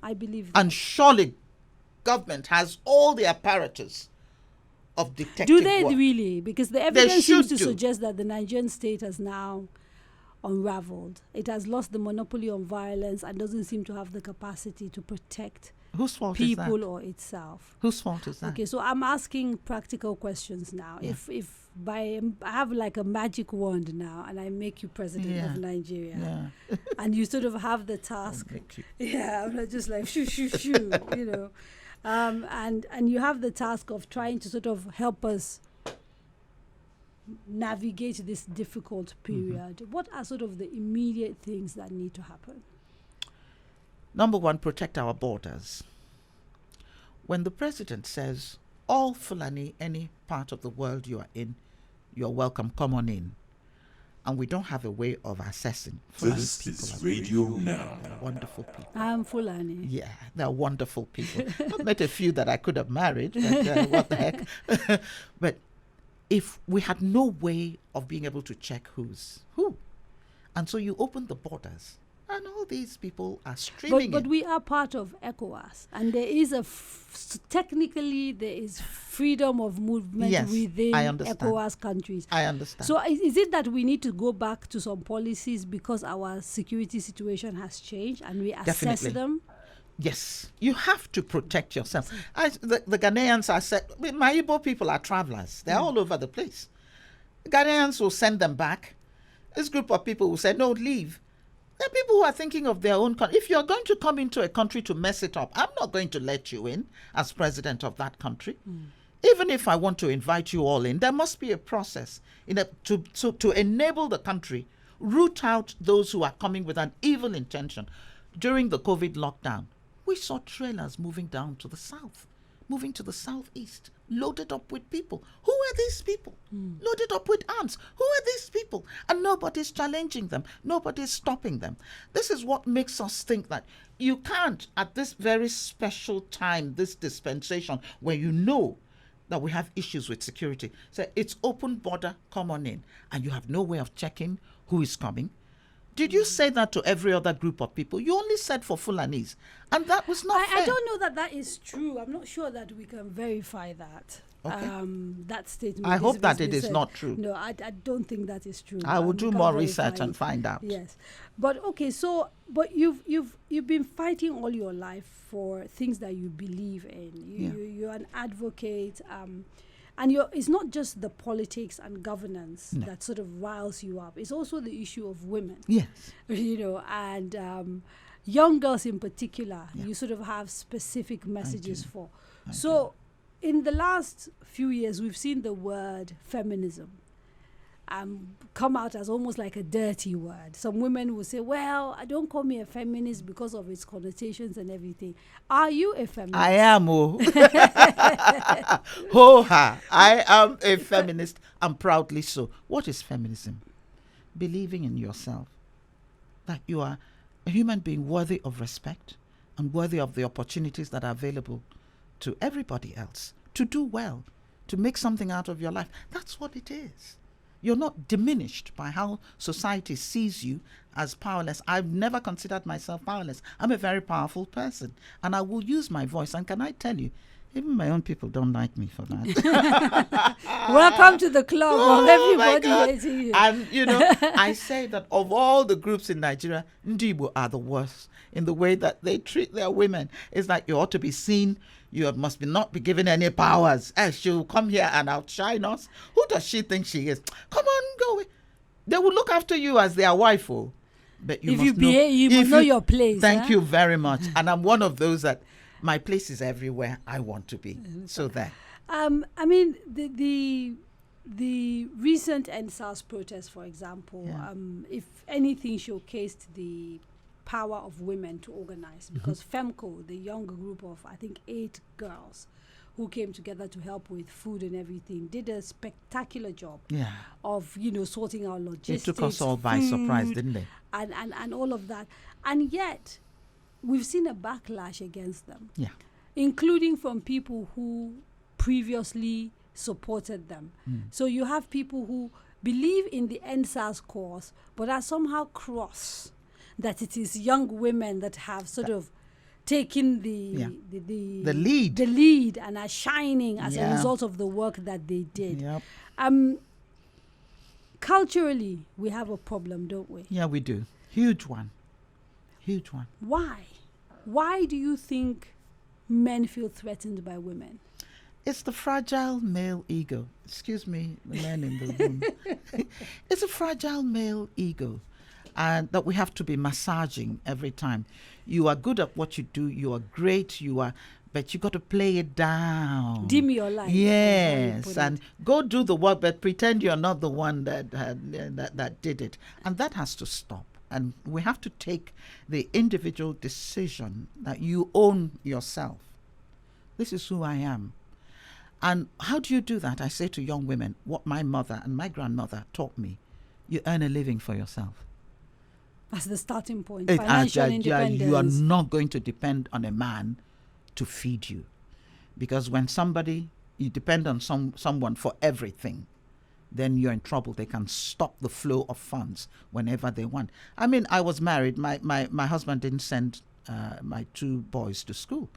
[SPEAKER 1] I believe that.
[SPEAKER 2] And surely government has all the apparatus of detective
[SPEAKER 1] Do they
[SPEAKER 2] work.
[SPEAKER 1] Really? Because the evidence seems to suggest that the Nigerian state has now unraveled. It has lost the monopoly on violence and doesn't seem to have the capacity to protect
[SPEAKER 2] Whose fault is that?
[SPEAKER 1] people or itself.
[SPEAKER 2] Whose fault is that?
[SPEAKER 1] Okay, so I'm asking practical questions now.
[SPEAKER 2] Yeah.
[SPEAKER 1] If I have like a magic wand now and I make you president of Nigeria, and you sort of have the task. I'm not just like shoo, you know. And you have the task of trying to sort of help us navigate this difficult period. What are sort of the immediate things that need to happen?
[SPEAKER 2] Number one, protect our borders. When the president says, all Fulani, any part of the world you are in, you're welcome, come on in. And we don't have a way of assessing.
[SPEAKER 3] This is Radio Now.
[SPEAKER 2] They're wonderful people.
[SPEAKER 1] I'm Fulani.
[SPEAKER 2] Yeah, they're wonderful people. I've met a few that I could have married, but what the heck. But if we had no way of being able to check who's who, and so you open the borders, and all these people are streaming
[SPEAKER 1] But
[SPEAKER 2] in.
[SPEAKER 1] we are part of ECOWAS, and there is technically there is freedom of movement within
[SPEAKER 2] I understand.
[SPEAKER 1] ECOWAS countries.
[SPEAKER 2] I understand.
[SPEAKER 1] So is it that we need to go back to some policies because our security situation has changed and we assess
[SPEAKER 2] Definitely.
[SPEAKER 1] them?
[SPEAKER 2] Yes, you have to protect yourself. The Ghanaians are said, my Igbo people are travelers. They're all over the place. Ghanaians will send them back. This group of people will say, no, leave. There are people who are thinking of their own country. If you're going to come into a country to mess it up, I'm not going to let you in as president of that country. Even if I want to invite you all in, there must be a process to enable the country, root out those who are coming with an evil intention. During the COVID lockdown, we saw trailers moving down to the south, moving to the southeast, loaded up with people. Who are these people? Loaded up with arms. Who are these people? And nobody's challenging them. Nobody's stopping them. This is what makes us think that you can't, at this very special time, this dispensation, where you know that we have issues with security, say it's open border, come on in. And you have no way of checking who is coming. Did you say that to every other group of people? You only said for Fulanis. And that was not fair.
[SPEAKER 1] I don't know that is true. I'm not sure that we can verify that.
[SPEAKER 2] Okay.
[SPEAKER 1] That statement.
[SPEAKER 2] I hope that
[SPEAKER 1] has
[SPEAKER 2] it
[SPEAKER 1] been
[SPEAKER 2] is
[SPEAKER 1] said.
[SPEAKER 2] not true.
[SPEAKER 1] No, I don't think that is true.
[SPEAKER 2] I will
[SPEAKER 1] We
[SPEAKER 2] do
[SPEAKER 1] can't
[SPEAKER 2] more
[SPEAKER 1] verify
[SPEAKER 2] research and
[SPEAKER 1] it.
[SPEAKER 2] find out.
[SPEAKER 1] Yes, but okay. So, but you've been fighting all your life for things that you believe in. You're an advocate. And it's not just the politics and governance that sort of riles you up. It's also the issue of women.
[SPEAKER 2] Yes.
[SPEAKER 1] You know, and young girls in particular, you sort of have specific messages for. So in the last few years, we've seen the word feminism come out as almost like a dirty word. Some women will say, well, I don't call me a feminist because of its connotations and everything. Are you a feminist?
[SPEAKER 2] I am. Ho-ha. I am a feminist, and proudly so. What is feminism? Believing in yourself, that you are a human being worthy of respect and worthy of the opportunities that are available to everybody else, to do well, to make something out of your life. That's what it is. You're not diminished by how society sees you as powerless. I've never considered myself powerless. I'm a very powerful person, and I will use my voice. And can I tell you, even my own people don't like me for that.
[SPEAKER 1] Welcome to the club of everybody
[SPEAKER 2] my God.
[SPEAKER 1] hating you.
[SPEAKER 2] And, you know, I say that of all the groups in Nigeria, Ndibo are the worst in the way that they treat their women. It's like you ought to be seen. You must not be given any powers. She'll come here and outshine us. Who does she think she is? Come on, go away. They will look after you as their wife. But
[SPEAKER 1] you must know your place.
[SPEAKER 2] Thank you very much. And I'm one of those that my place is everywhere I want to be. So that.
[SPEAKER 1] I mean, the recent NSAS protest, for example, if anything, showcased the power of women to organize, because FEMCO, the young group of I think 8 girls who came together to help with food and everything, did a spectacular job of sorting out logistics.
[SPEAKER 2] It took us all by surprise, didn't they?
[SPEAKER 1] And all of that, and yet we've seen a backlash against them, including from people who previously supported them. So you have people who believe in the NSAS cause but are somehow cross that it is young women that have sort of taken the lead and are shining as a result of the work that they did. Can culturally, we have a problem, don't we?
[SPEAKER 2] Yeah, we do. Huge one. Huge one.
[SPEAKER 1] Why? Why do you think men feel threatened by women?
[SPEAKER 2] It's the fragile male ego. Excuse me, the men in the room. It's a fragile male ego, and that we have to be massaging every time. You are good at what you do. You are great. But you got to play it down.
[SPEAKER 1] Dim your light.
[SPEAKER 2] Yes, and go do the work, but pretend you're not the one that did it, and that has to stop. And we have to take the individual decision that you own yourself. This is who I am. And how do you do that? I say to young women, what my mother and my grandmother taught me: you earn a living for yourself.
[SPEAKER 1] That's the starting point. Financial independence.
[SPEAKER 2] You are not going to depend on a man to feed you, because when you depend on someone for everything, then you're in trouble. They can stop the flow of funds whenever they want. I mean, I was married. My husband didn't send my 2 boys to school.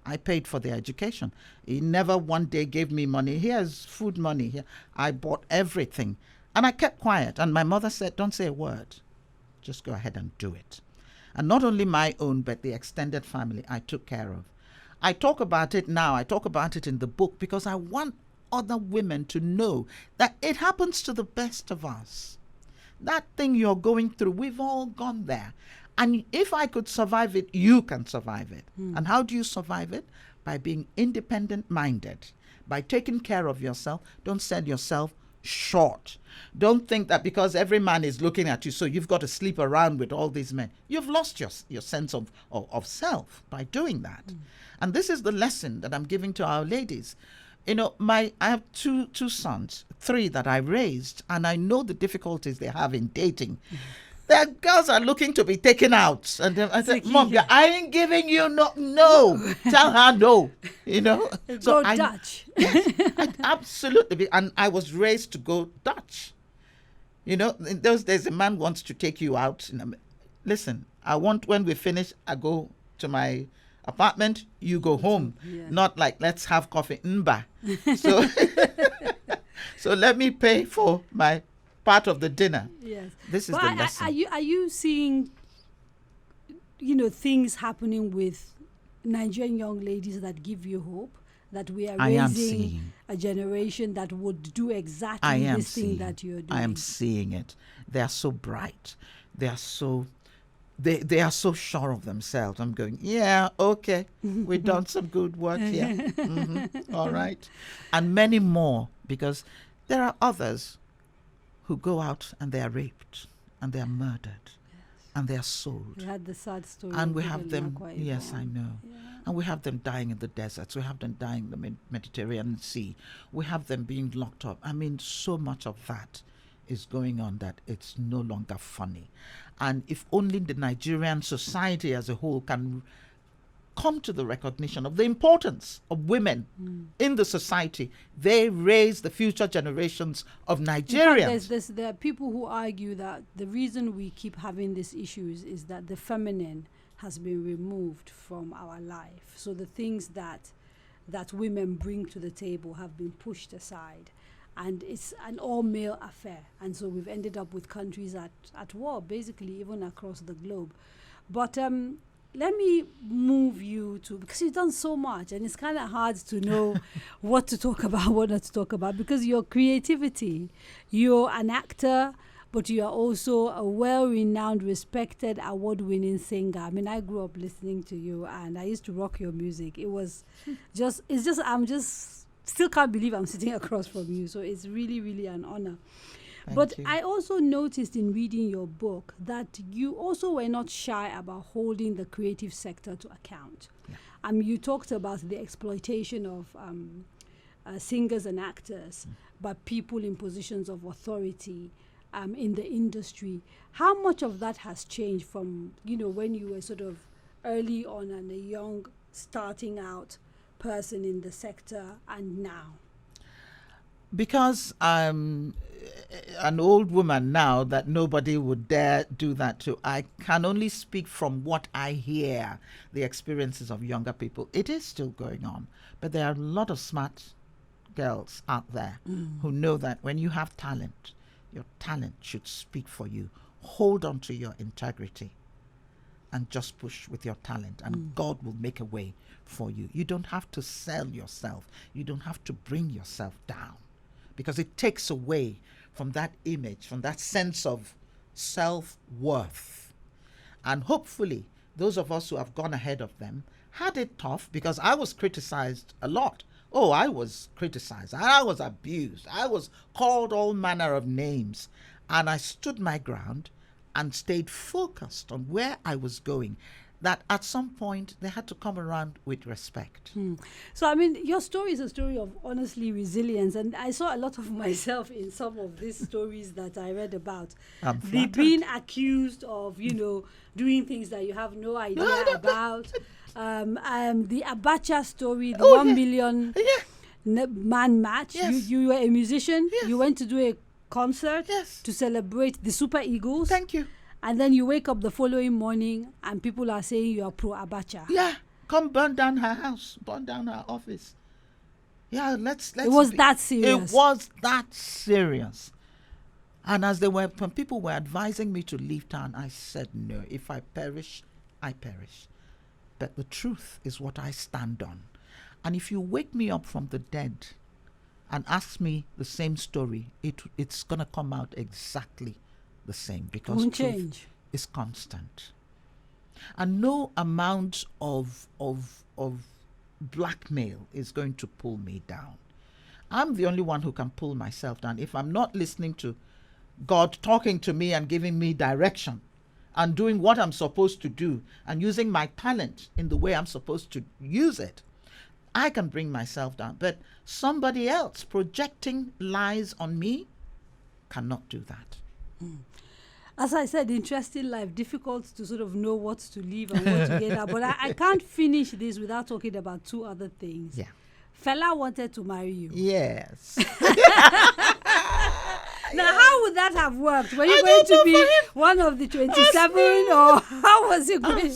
[SPEAKER 2] I paid for their education. He never one day gave me money. Here's food money. Here, I bought everything. And I kept quiet. And my mother said, don't say a word. Just go ahead and do it. And not only my own, but the extended family I took care of. I talk about it now. I talk about it in the book because I want other women to know that it happens to the best of us. That thing you're going through, we've all gone there. And if I could survive it, you can survive it. And how do you survive it? By being independent-minded, by taking care of yourself. Don't sell yourself short. Don't think that because every man is looking at you, so you've got to sleep around with all these men. You've lost your sense of self by doing that. And this is the lesson that I'm giving to our ladies. You know, I have two sons, 3 that I raised, and I know the difficulties they have in dating. Their girls are looking to be taken out. And I said, Mom, I ain't giving you no. Tell her no, you know.
[SPEAKER 1] So Dutch.
[SPEAKER 2] Yes, absolutely. And I was raised to go Dutch. You know, in those days, a man wants to take you out. Listen, when we finish, I go to my apartment, you go home. Yeah. Not like, let's have coffee. Mba. So let me pay for my part of the dinner.
[SPEAKER 1] Yes.
[SPEAKER 2] This is the lesson.
[SPEAKER 1] Are you seeing, things happening with Nigerian young ladies that give you hope? That we are raising a generation that would do exactly this thing that you're doing?
[SPEAKER 2] I am seeing it. They are so bright. They are so sure of themselves. I'm going, yeah, okay. We've done some good work here. Mm-hmm. All right. And many more, because there are others who go out and they are raped and they are murdered and they are sold.
[SPEAKER 1] We had the sad story.
[SPEAKER 2] And we have them, yes,
[SPEAKER 1] born.
[SPEAKER 2] I know. Yeah. And we have them dying in the deserts. We have them dying in the Mediterranean Sea. We have them being locked up. I mean, so much of that is going on that it's no longer funny. And if only the Nigerian society as a whole can come to the recognition of the importance of women in the society, they raise the future generations of Nigerians.
[SPEAKER 1] In fact, there are people who argue that the reason we keep having these issues is that the feminine has been removed from our life. So the things that women bring to the table have been pushed aside. And it's an all-male affair. And so we've ended up with countries at war, basically, even across the globe. But let me move you to, because you've done so much, and it's kind of hard to know what to talk about, what not to talk about, because your creativity, you're an actor, but you are also a well-renowned, respected, award-winning singer. I mean, I grew up listening to you, and I used to rock your music. I'm just still can't believe I'm sitting across from you. So it's really, really an honor. But I also noticed in reading your book that you also were not shy about holding the creative sector to account. Yeah. You talked about the exploitation of singers and actors by people in positions of authority in the industry. How much of that has changed from, when you were sort of early on and a young starting out person in the sector and now?
[SPEAKER 2] Because I'm an old woman now that nobody would dare do that to, I can only speak from what I hear, the experiences of younger people. It is still going on, but there are a lot of smart girls out there who know that when you have talent, Your talent should speak for you. Hold on to your integrity and just push with your talent, and God will make a way for you. You don't have to sell yourself. You don't have to bring yourself down, because it takes away from that image, from that sense of self-worth. And hopefully, those of us who have gone ahead of them had it tough, because I was criticized a lot. Oh, I was criticized. I was abused. I was called all manner of names. And I stood my ground and stayed focused on where I was going. That at some point they had to come around with respect.
[SPEAKER 1] So, I mean, your story is a story of honestly resilience, and I saw a lot of myself in some of these stories that I read about. The being accused of, doing things that you have no idea about. The Abacha story, the 1 million man match.
[SPEAKER 2] Yes.
[SPEAKER 1] You were a musician.
[SPEAKER 2] Yes.
[SPEAKER 1] You went to do a concert to celebrate the Super Eagles.
[SPEAKER 2] Thank you.
[SPEAKER 1] And then you wake up the following morning and people are saying you are pro Abacha.
[SPEAKER 2] Yeah, come burn down her house, burn down her office. Yeah, let's.
[SPEAKER 1] It was that serious.
[SPEAKER 2] It was that serious. And when people were advising me to leave town, I said no. If I perish, I perish. But the truth is what I stand on. And if you wake me up from the dead and ask me the same story, it's gonna come out exactly the same, because
[SPEAKER 1] won't
[SPEAKER 2] truth
[SPEAKER 1] change.
[SPEAKER 2] is constant. And no amount of blackmail is going to pull me down. I'm the only one who can pull myself down. If I'm not listening to God talking to me and giving me direction and doing what I'm supposed to do and using my talent in the way I'm supposed to use it, I can bring myself down. But somebody else projecting lies on me cannot do that.
[SPEAKER 1] As I said, interesting life, difficult to sort of know what to leave and what to get out. But I can't finish this without talking about two other things.
[SPEAKER 2] Yeah.
[SPEAKER 1] Fela wanted to marry you.
[SPEAKER 2] Yes.
[SPEAKER 1] Now, how would that have worked? Were you going to be one of the 27, or how was it going?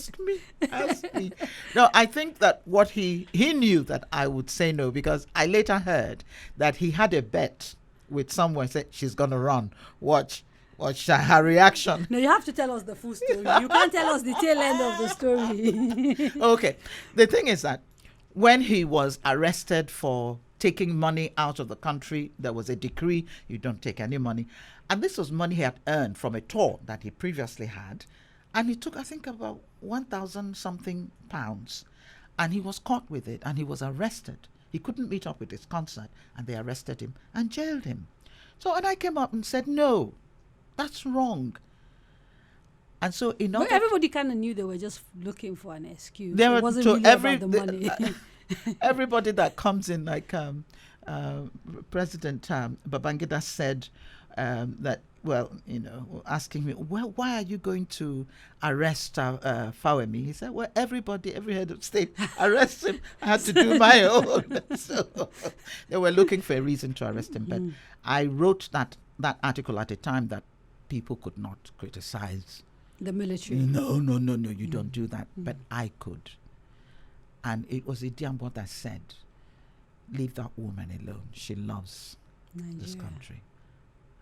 [SPEAKER 2] Ask me. No, I think that what he knew that I would say no, because I later heard that he had a bet with someone, said she's going to run. Watch her reaction.
[SPEAKER 1] No, you have to tell us the full story. You can't tell us the tail end of the story.
[SPEAKER 2] Okay. The thing is that when he was arrested for taking money out of the country, there was a decree, you don't take any money. And this was money he had earned from a tour that he previously had. And he took, I think, about 1,000 something pounds. And he was caught with it and he was arrested. He couldn't meet up with his concert, and they arrested him and jailed him. So, and I came up and said, no, that's wrong. And so
[SPEAKER 1] But everybody kind of knew they were just looking for an excuse.
[SPEAKER 2] It
[SPEAKER 1] wasn't really about the money.
[SPEAKER 2] Everybody that comes in, like President Babangida said that, asking me, well, why are you going to arrest Fawemi? He said, well, every head of state arrests him. I had to do my own. So they were looking for a reason to arrest him. But I wrote that article at a time that people could not criticize
[SPEAKER 1] the military.
[SPEAKER 2] No, you don't do that. But I could. And it was Idiambo that said, leave that woman alone. She loves this country.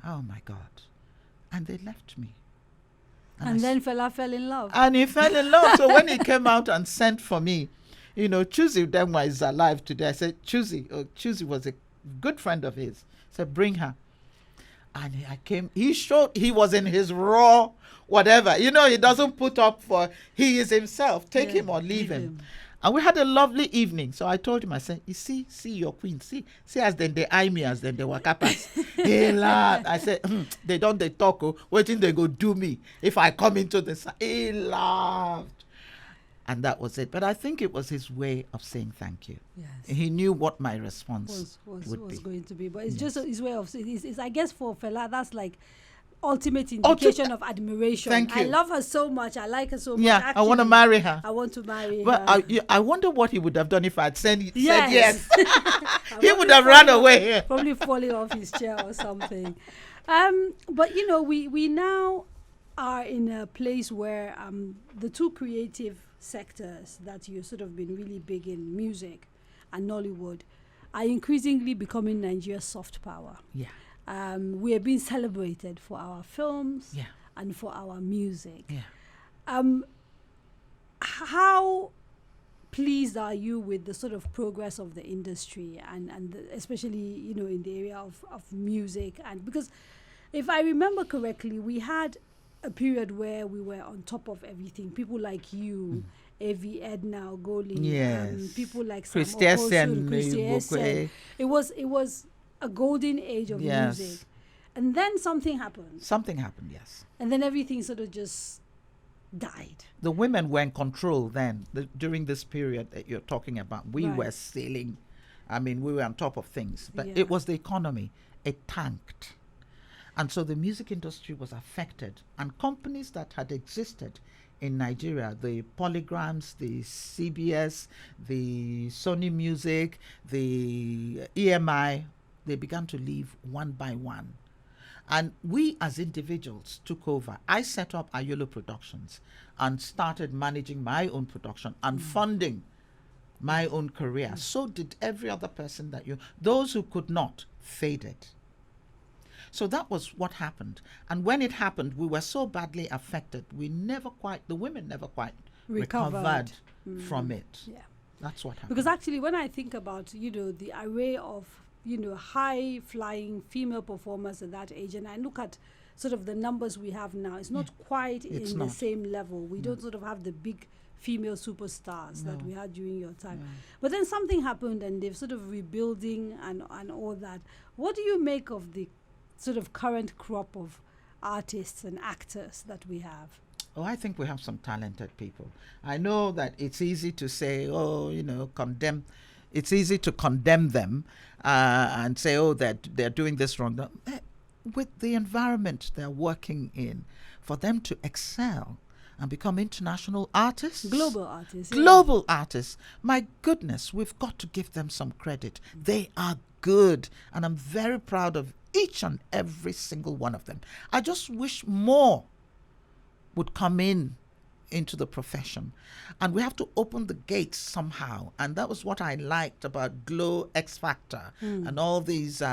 [SPEAKER 2] Oh, my God. And they left me.
[SPEAKER 1] And then Fela fell in love.
[SPEAKER 2] And he fell in love. So when he came out and sent for me, Chuzi Demwa is alive today. I said, Chuzi was a good friend of his. I said, bring her. And I came, he was in his raw whatever. He doesn't put up for, he is himself. Take him or leave him. And we had a lovely evening. So I told him, I said, you see your queen. See as then they eye me, as then they waka pass. He laughed. I said, they talk, waiting they go do me if I come into this. He laughed. And that was it. But I think it was his way of saying thank you. Yes. He knew what my response was
[SPEAKER 1] going to be. But it's just his way of saying, I guess for Fela, that's like ultimate indication of admiration.
[SPEAKER 2] Thank you.
[SPEAKER 1] I love her so much. I like her so much.
[SPEAKER 2] Yeah,
[SPEAKER 1] Actually,
[SPEAKER 2] I want to marry her.
[SPEAKER 1] I want to marry
[SPEAKER 2] her. I wonder what he would have done if I had said yes. He would have run away.
[SPEAKER 1] Probably falling off his chair or something. But, we now are in a place where the two creative sectors that you've sort of been really big in, music and Nollywood, are increasingly becoming Nigeria's soft power.
[SPEAKER 2] Yeah.
[SPEAKER 1] We are being celebrated for our films
[SPEAKER 2] Yeah.
[SPEAKER 1] and for our music.
[SPEAKER 2] Yeah.
[SPEAKER 1] How pleased are you with the sort of progress of the industry and especially, you know, in the area of music? And because if I remember correctly, we had a period where we were on top of everything. People like you, Evie, Edna, Ogoli,
[SPEAKER 2] Yes.
[SPEAKER 1] people like Sam
[SPEAKER 2] Christy
[SPEAKER 1] Okosun,
[SPEAKER 2] Essen,
[SPEAKER 1] Christy Essen.
[SPEAKER 2] Ibokwe.
[SPEAKER 1] It was a golden age of
[SPEAKER 2] Yes.
[SPEAKER 1] music. And then something happened.
[SPEAKER 2] Something happened, yes.
[SPEAKER 1] And then everything sort of just died.
[SPEAKER 2] The women were in control then. During this period that you're talking about, we
[SPEAKER 1] Right.
[SPEAKER 2] were sailing. I mean, we were on top of things. But
[SPEAKER 1] Yeah.
[SPEAKER 2] it was the economy. It tanked. And so the music industry was affected. And companies that had existed in Nigeria, the Polygrams, the CBS, the Sony Music, the EMI, they began to leave one by one. And we as individuals took over. I set up Ayolo Productions and started managing my own production and funding my own career. So did every other person those who could not faded. So that was what happened. And when it happened, we were so badly affected. The women never quite recovered from it.
[SPEAKER 1] Yeah.
[SPEAKER 2] That's what happened.
[SPEAKER 1] Because actually, when I think about, you know, the array of, you know, high-flying female performers at that age, and I look at sort of the numbers we have now, it's not quite
[SPEAKER 2] It's
[SPEAKER 1] in
[SPEAKER 2] not.
[SPEAKER 1] the same level. We don't sort of have the big female superstars that we had during your time. But then something happened, and they've sort of rebuilding and all that. What do you make of the sort of current crop of artists and actors that we have?
[SPEAKER 2] Oh, I think we have some talented people. I know that it's easy to say, condemn. It's easy to condemn them and say, oh, that they're doing this wrong. No, with the environment they're working in, for them to excel and become international artists.
[SPEAKER 1] Global artists.
[SPEAKER 2] Global artists. My goodness, we've got to give them some credit. They are good. And I'm very proud of each and every single one of them. I just wish more would come into the profession, and we have to open the gates somehow. And that was what I liked about Glow, X Factor, and all these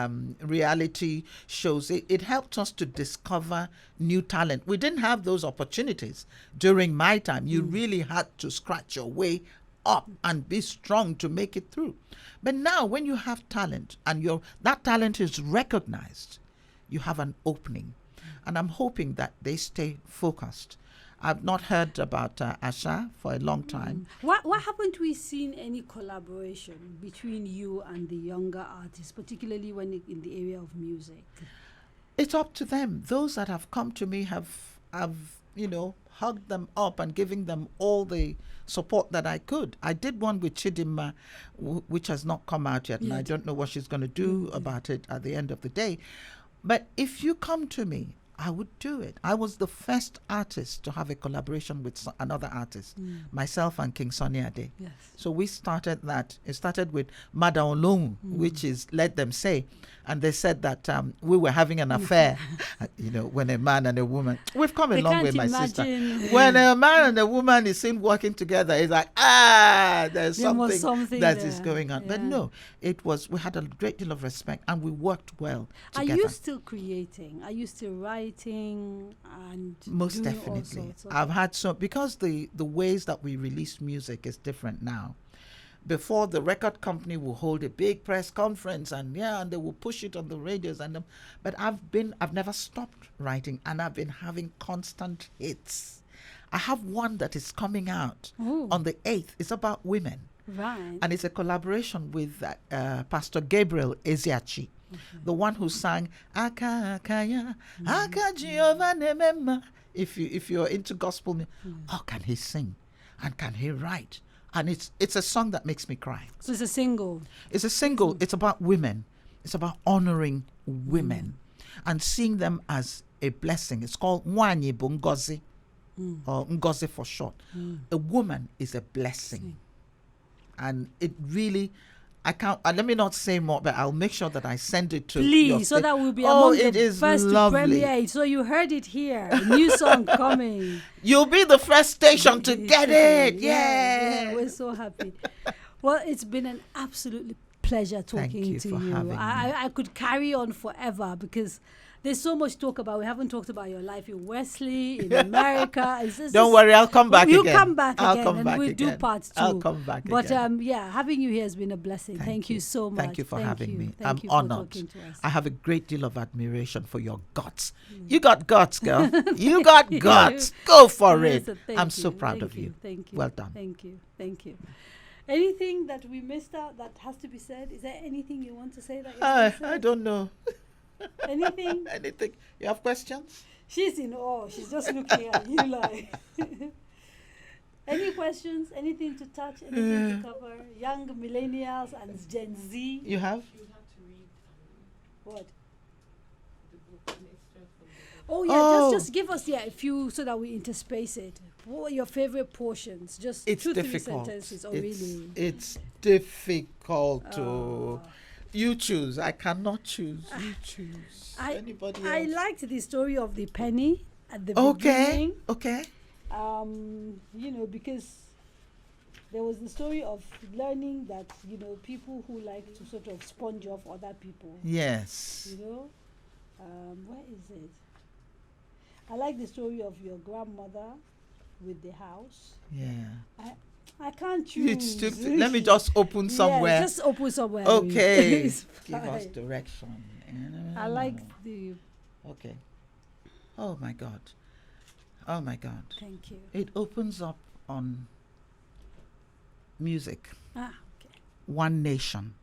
[SPEAKER 2] reality shows. It helped us to discover new talent. We didn't have those opportunities during my time. You really had to scratch your way up and be strong to make it through. But now when you have talent and that talent is recognized, you have an opening. And I'm hoping that they stay focused. I've not heard about Asha for a long time.
[SPEAKER 1] Why haven't we seen any collaboration between you and the younger artists, particularly when in the area of music?
[SPEAKER 2] It's up to them. Those that have come to me have hugged them up and giving them all the support that I could. I did one with Chidinma, which has not come out yet, and I don't know what she's going to do about it at the end of the day. But if you come to me, I would do it. I was the first artist to have a collaboration with another artist, myself and King Sunny Ade.
[SPEAKER 1] Yes.
[SPEAKER 2] So we started that. It started with Mada Olong, which is Let Them Say. And they said that we were having an affair, when a man and a woman. We've come a long way, my sister. When a man and a woman is seen working together, it's like, there's something that is going on.
[SPEAKER 1] Yeah.
[SPEAKER 2] But no, we had a great deal of respect and we worked well together.
[SPEAKER 1] Are you still creating? Are you still writing and
[SPEAKER 2] Most
[SPEAKER 1] doing all
[SPEAKER 2] definitely.
[SPEAKER 1] sorts of
[SPEAKER 2] I've had because the ways that we release music is different now. Before, the record company will hold a big press conference and they will push it on the radios but I've never stopped writing, and I've been having constant hits. I have one that is coming out on the 8th. It's about women.
[SPEAKER 1] Right.
[SPEAKER 2] And it's a collaboration with Pastor Gabriel Eziachi, the one who sang Aka Akaya, Aka Jehovah Nemema. If you're into gospel, how can he sing and can he write? And it's a song that makes me cry.
[SPEAKER 1] So it's a single.
[SPEAKER 2] It's a single. It's about women. It's about honoring women and seeing them as a blessing. It's called Nwanyi Bungozi, or Ngozi for short. A woman is a blessing. And it really, I can't, let me not say more, but I'll make sure that I send it to
[SPEAKER 1] Please, so that will be among
[SPEAKER 2] it
[SPEAKER 1] the
[SPEAKER 2] is
[SPEAKER 1] first
[SPEAKER 2] lovely.
[SPEAKER 1] to premiere. So you heard it here. A new song coming.
[SPEAKER 2] You'll be the first station to get it.
[SPEAKER 1] Yeah,
[SPEAKER 2] Yeah.
[SPEAKER 1] we're so happy. Well, it's been an absolutely pleasure
[SPEAKER 2] Thank
[SPEAKER 1] talking
[SPEAKER 2] you
[SPEAKER 1] to
[SPEAKER 2] for
[SPEAKER 1] you.
[SPEAKER 2] having me.
[SPEAKER 1] I could carry on forever because there's so much to talk about. We haven't talked about your life in Wesley, in America.
[SPEAKER 2] Don't worry, I'll come back
[SPEAKER 1] you
[SPEAKER 2] again.
[SPEAKER 1] come back
[SPEAKER 2] I'll
[SPEAKER 1] again,
[SPEAKER 2] come
[SPEAKER 1] and
[SPEAKER 2] back
[SPEAKER 1] we'll do
[SPEAKER 2] again.
[SPEAKER 1] part 2.
[SPEAKER 2] I'll come back
[SPEAKER 1] but
[SPEAKER 2] again.
[SPEAKER 1] yeah, having you here has been a blessing. Thank you so much.
[SPEAKER 2] Thank you for
[SPEAKER 1] Thank
[SPEAKER 2] having
[SPEAKER 1] you.
[SPEAKER 2] me.
[SPEAKER 1] Thank
[SPEAKER 2] I'm
[SPEAKER 1] you for
[SPEAKER 2] honored.
[SPEAKER 1] talking to us.
[SPEAKER 2] I have a great deal of admiration for your guts. You got guts, girl. You got guts. Go for
[SPEAKER 1] Yes,
[SPEAKER 2] it.
[SPEAKER 1] thank
[SPEAKER 2] I'm so
[SPEAKER 1] you.
[SPEAKER 2] proud
[SPEAKER 1] Thank
[SPEAKER 2] of you.
[SPEAKER 1] Thank you.
[SPEAKER 2] Well done.
[SPEAKER 1] Thank you. Thank you. Anything that we missed out that has to be said? Is there anything you want to say that you haven't said?
[SPEAKER 2] I don't know.
[SPEAKER 1] Anything?
[SPEAKER 2] Anything? You have questions?
[SPEAKER 1] She's in awe. She's just looking at you like. Any questions? Anything to touch? Anything to cover? Young millennials and Gen Z.
[SPEAKER 2] You have?
[SPEAKER 4] You have to read
[SPEAKER 1] What?
[SPEAKER 4] the book, an extract from the book.
[SPEAKER 1] Oh yeah,
[SPEAKER 2] Oh.
[SPEAKER 1] just give us a few so that we interspace it. What are your favorite portions? Just
[SPEAKER 2] It's
[SPEAKER 1] 2-3
[SPEAKER 2] difficult.
[SPEAKER 1] sentences. Oh
[SPEAKER 2] it's,
[SPEAKER 1] really?
[SPEAKER 2] It's difficult to.
[SPEAKER 1] Oh.
[SPEAKER 2] You choose. I cannot choose. You choose. Anybody else?
[SPEAKER 1] I liked the story of the penny at the
[SPEAKER 2] Okay.
[SPEAKER 1] beginning.
[SPEAKER 2] Okay.
[SPEAKER 1] Because there was the story of learning that, people who like to sort of sponge off other people,
[SPEAKER 2] Yes.
[SPEAKER 1] where is it? I like the story of your grandmother with the house.
[SPEAKER 2] Yeah.
[SPEAKER 1] I can't
[SPEAKER 2] You
[SPEAKER 1] choose.
[SPEAKER 2] let me just open somewhere.
[SPEAKER 1] Yeah, just open somewhere.
[SPEAKER 2] Okay.
[SPEAKER 1] It's
[SPEAKER 2] Give us
[SPEAKER 1] fine.
[SPEAKER 2] direction.
[SPEAKER 1] I like the.
[SPEAKER 2] Okay. Oh my God. Oh my God.
[SPEAKER 1] Thank you.
[SPEAKER 2] It opens up on music.
[SPEAKER 1] Okay.
[SPEAKER 2] One Nation.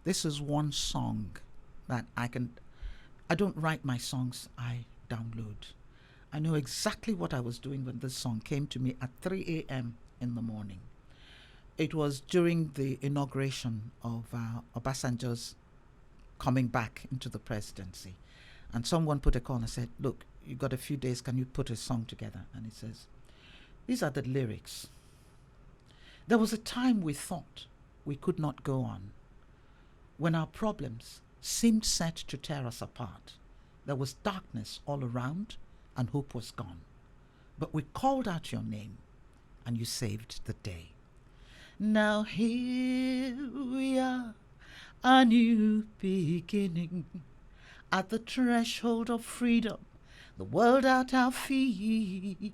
[SPEAKER 2] This is one song that I don't write my songs, I download. I know exactly what I was doing when this song came to me at 3 a.m. in the morning. It was during the inauguration of Obasanjo's coming back into the presidency. And someone put a call and said, look, you got a few days, can you put a song together? And he says, these are the lyrics. There was a time we thought we could not go on, when our problems seemed set to tear us apart. There was darkness all around and hope was gone. But we called out your name and you saved the day. Now here we are, a new beginning, at the threshold of freedom, the world at our feet.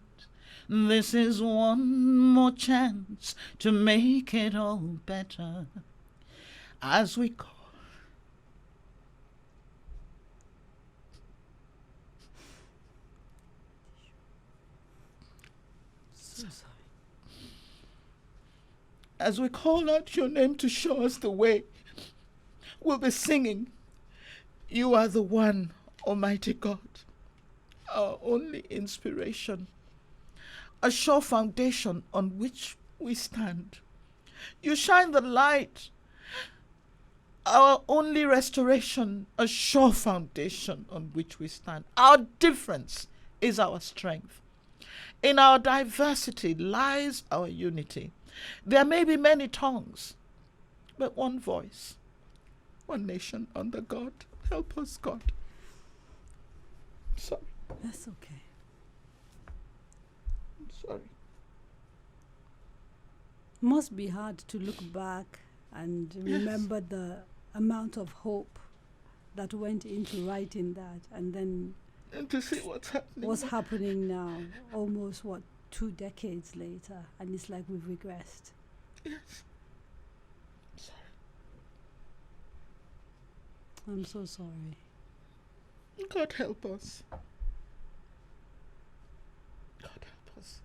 [SPEAKER 2] This is one more chance to make it all better as we call.
[SPEAKER 1] So sorry.
[SPEAKER 2] As we call out your name to show us the way, we'll be singing, you are the one, Almighty God, our only inspiration, a sure foundation on which we stand. You shine the light, our only restoration, a sure foundation on which we stand. Our difference is our strength. In our diversity lies our unity. There may be many tongues, but one voice, one nation under God. Help us, God. Sorry.
[SPEAKER 1] That's okay.
[SPEAKER 2] I'm sorry.
[SPEAKER 1] Must be hard to look back and remember the amount of hope that went into writing that, and then
[SPEAKER 2] And to see what's happening.
[SPEAKER 1] what's happening now, almost 2 decades later, and it's like we've regressed.
[SPEAKER 2] Yes. Sorry.
[SPEAKER 1] I'm so sorry.
[SPEAKER 2] God help us. God help us.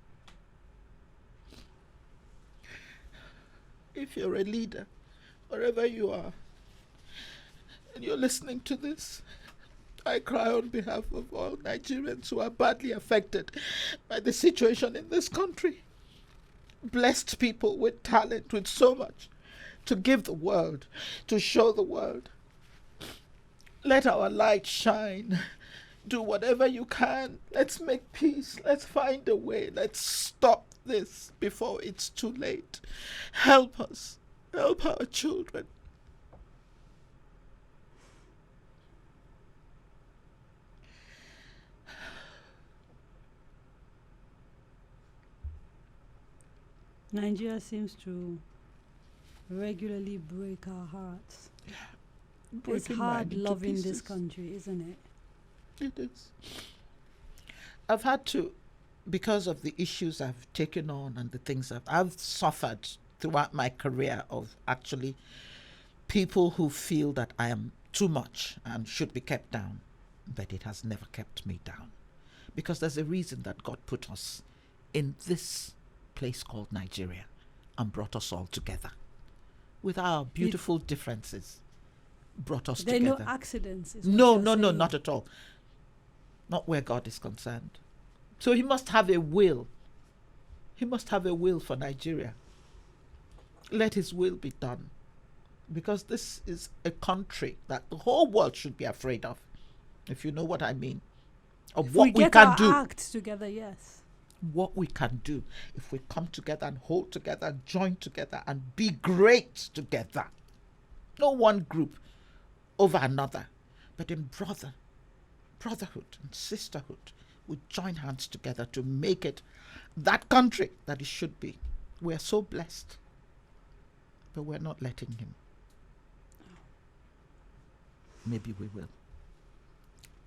[SPEAKER 2] If you're a leader, wherever you are, and you're listening to this, I cry on behalf of all Nigerians who are badly affected by the situation in this country. Blessed people with talent, with so much to give the world, to show the world. Let our light shine. Do whatever you can. Let's make peace. Let's find a way. Let's stop this before it's too late. Help us. Help our children.
[SPEAKER 1] Nigeria seems to regularly break our hearts. It's
[SPEAKER 2] Breaking
[SPEAKER 1] hard
[SPEAKER 2] mine into
[SPEAKER 1] loving this
[SPEAKER 2] pieces.
[SPEAKER 1] country, isn't it?
[SPEAKER 2] It is. I've had to, because of the issues I've taken on and the things I've suffered throughout my career of actually people who feel that I am too much and should be kept down. But it has never kept me down. Because there's a reason that God put us in this place called Nigeria and brought us all together. With our beautiful differences, brought us
[SPEAKER 1] There are
[SPEAKER 2] together.
[SPEAKER 1] no accidents. is what
[SPEAKER 2] No,
[SPEAKER 1] you're
[SPEAKER 2] no, no,
[SPEAKER 1] saying.
[SPEAKER 2] not at all. Not where God is concerned. So he must have a will. He must have a will for Nigeria. Let his will be done. Because this is a country that the whole world should be afraid of. If you know what I mean. Of
[SPEAKER 1] If
[SPEAKER 2] what we
[SPEAKER 1] get
[SPEAKER 2] can
[SPEAKER 1] our
[SPEAKER 2] do.
[SPEAKER 1] act together, yes.
[SPEAKER 2] What we can do if we come together and hold together and join together and be great together. No one group over another, but in brotherhood and sisterhood, we join hands together to make it that country that it should be. We are so blessed, but we're not letting him. Maybe we will.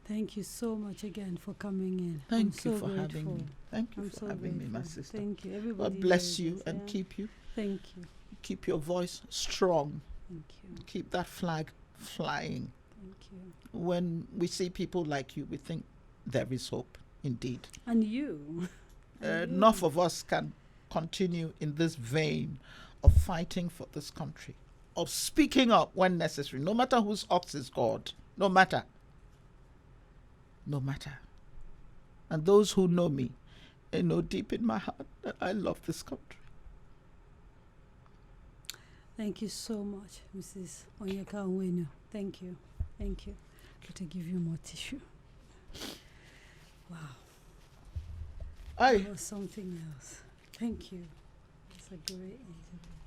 [SPEAKER 1] Thank you so much again for coming in.
[SPEAKER 2] Thank
[SPEAKER 1] I'm
[SPEAKER 2] you
[SPEAKER 1] so
[SPEAKER 2] for
[SPEAKER 1] grateful.
[SPEAKER 2] having me. Thank you
[SPEAKER 1] I'm
[SPEAKER 2] for
[SPEAKER 1] so
[SPEAKER 2] having me, my
[SPEAKER 1] grateful.
[SPEAKER 2] sister.
[SPEAKER 1] Thank you. Everybody
[SPEAKER 2] God bless
[SPEAKER 1] there
[SPEAKER 2] you
[SPEAKER 1] is,
[SPEAKER 2] and
[SPEAKER 1] yeah.
[SPEAKER 2] keep you.
[SPEAKER 1] Thank you.
[SPEAKER 2] Keep your voice strong.
[SPEAKER 1] Thank you.
[SPEAKER 2] Keep that flag flying.
[SPEAKER 1] Thank you.
[SPEAKER 2] When we see people like you, we think there is hope, indeed.
[SPEAKER 1] And you. And you.
[SPEAKER 2] Enough of us can continue in this vein of fighting for this country, of speaking up when necessary, no matter whose ox is God, no matter. No matter. And those who know me, they know deep in my heart that I love this country.
[SPEAKER 1] Thank you so much, Mrs. Onyeka Onwenu. Thank you. Thank you. Good to give you more tissue. Wow.
[SPEAKER 2] Aye.
[SPEAKER 1] That was something else. Thank you. It's a great interview.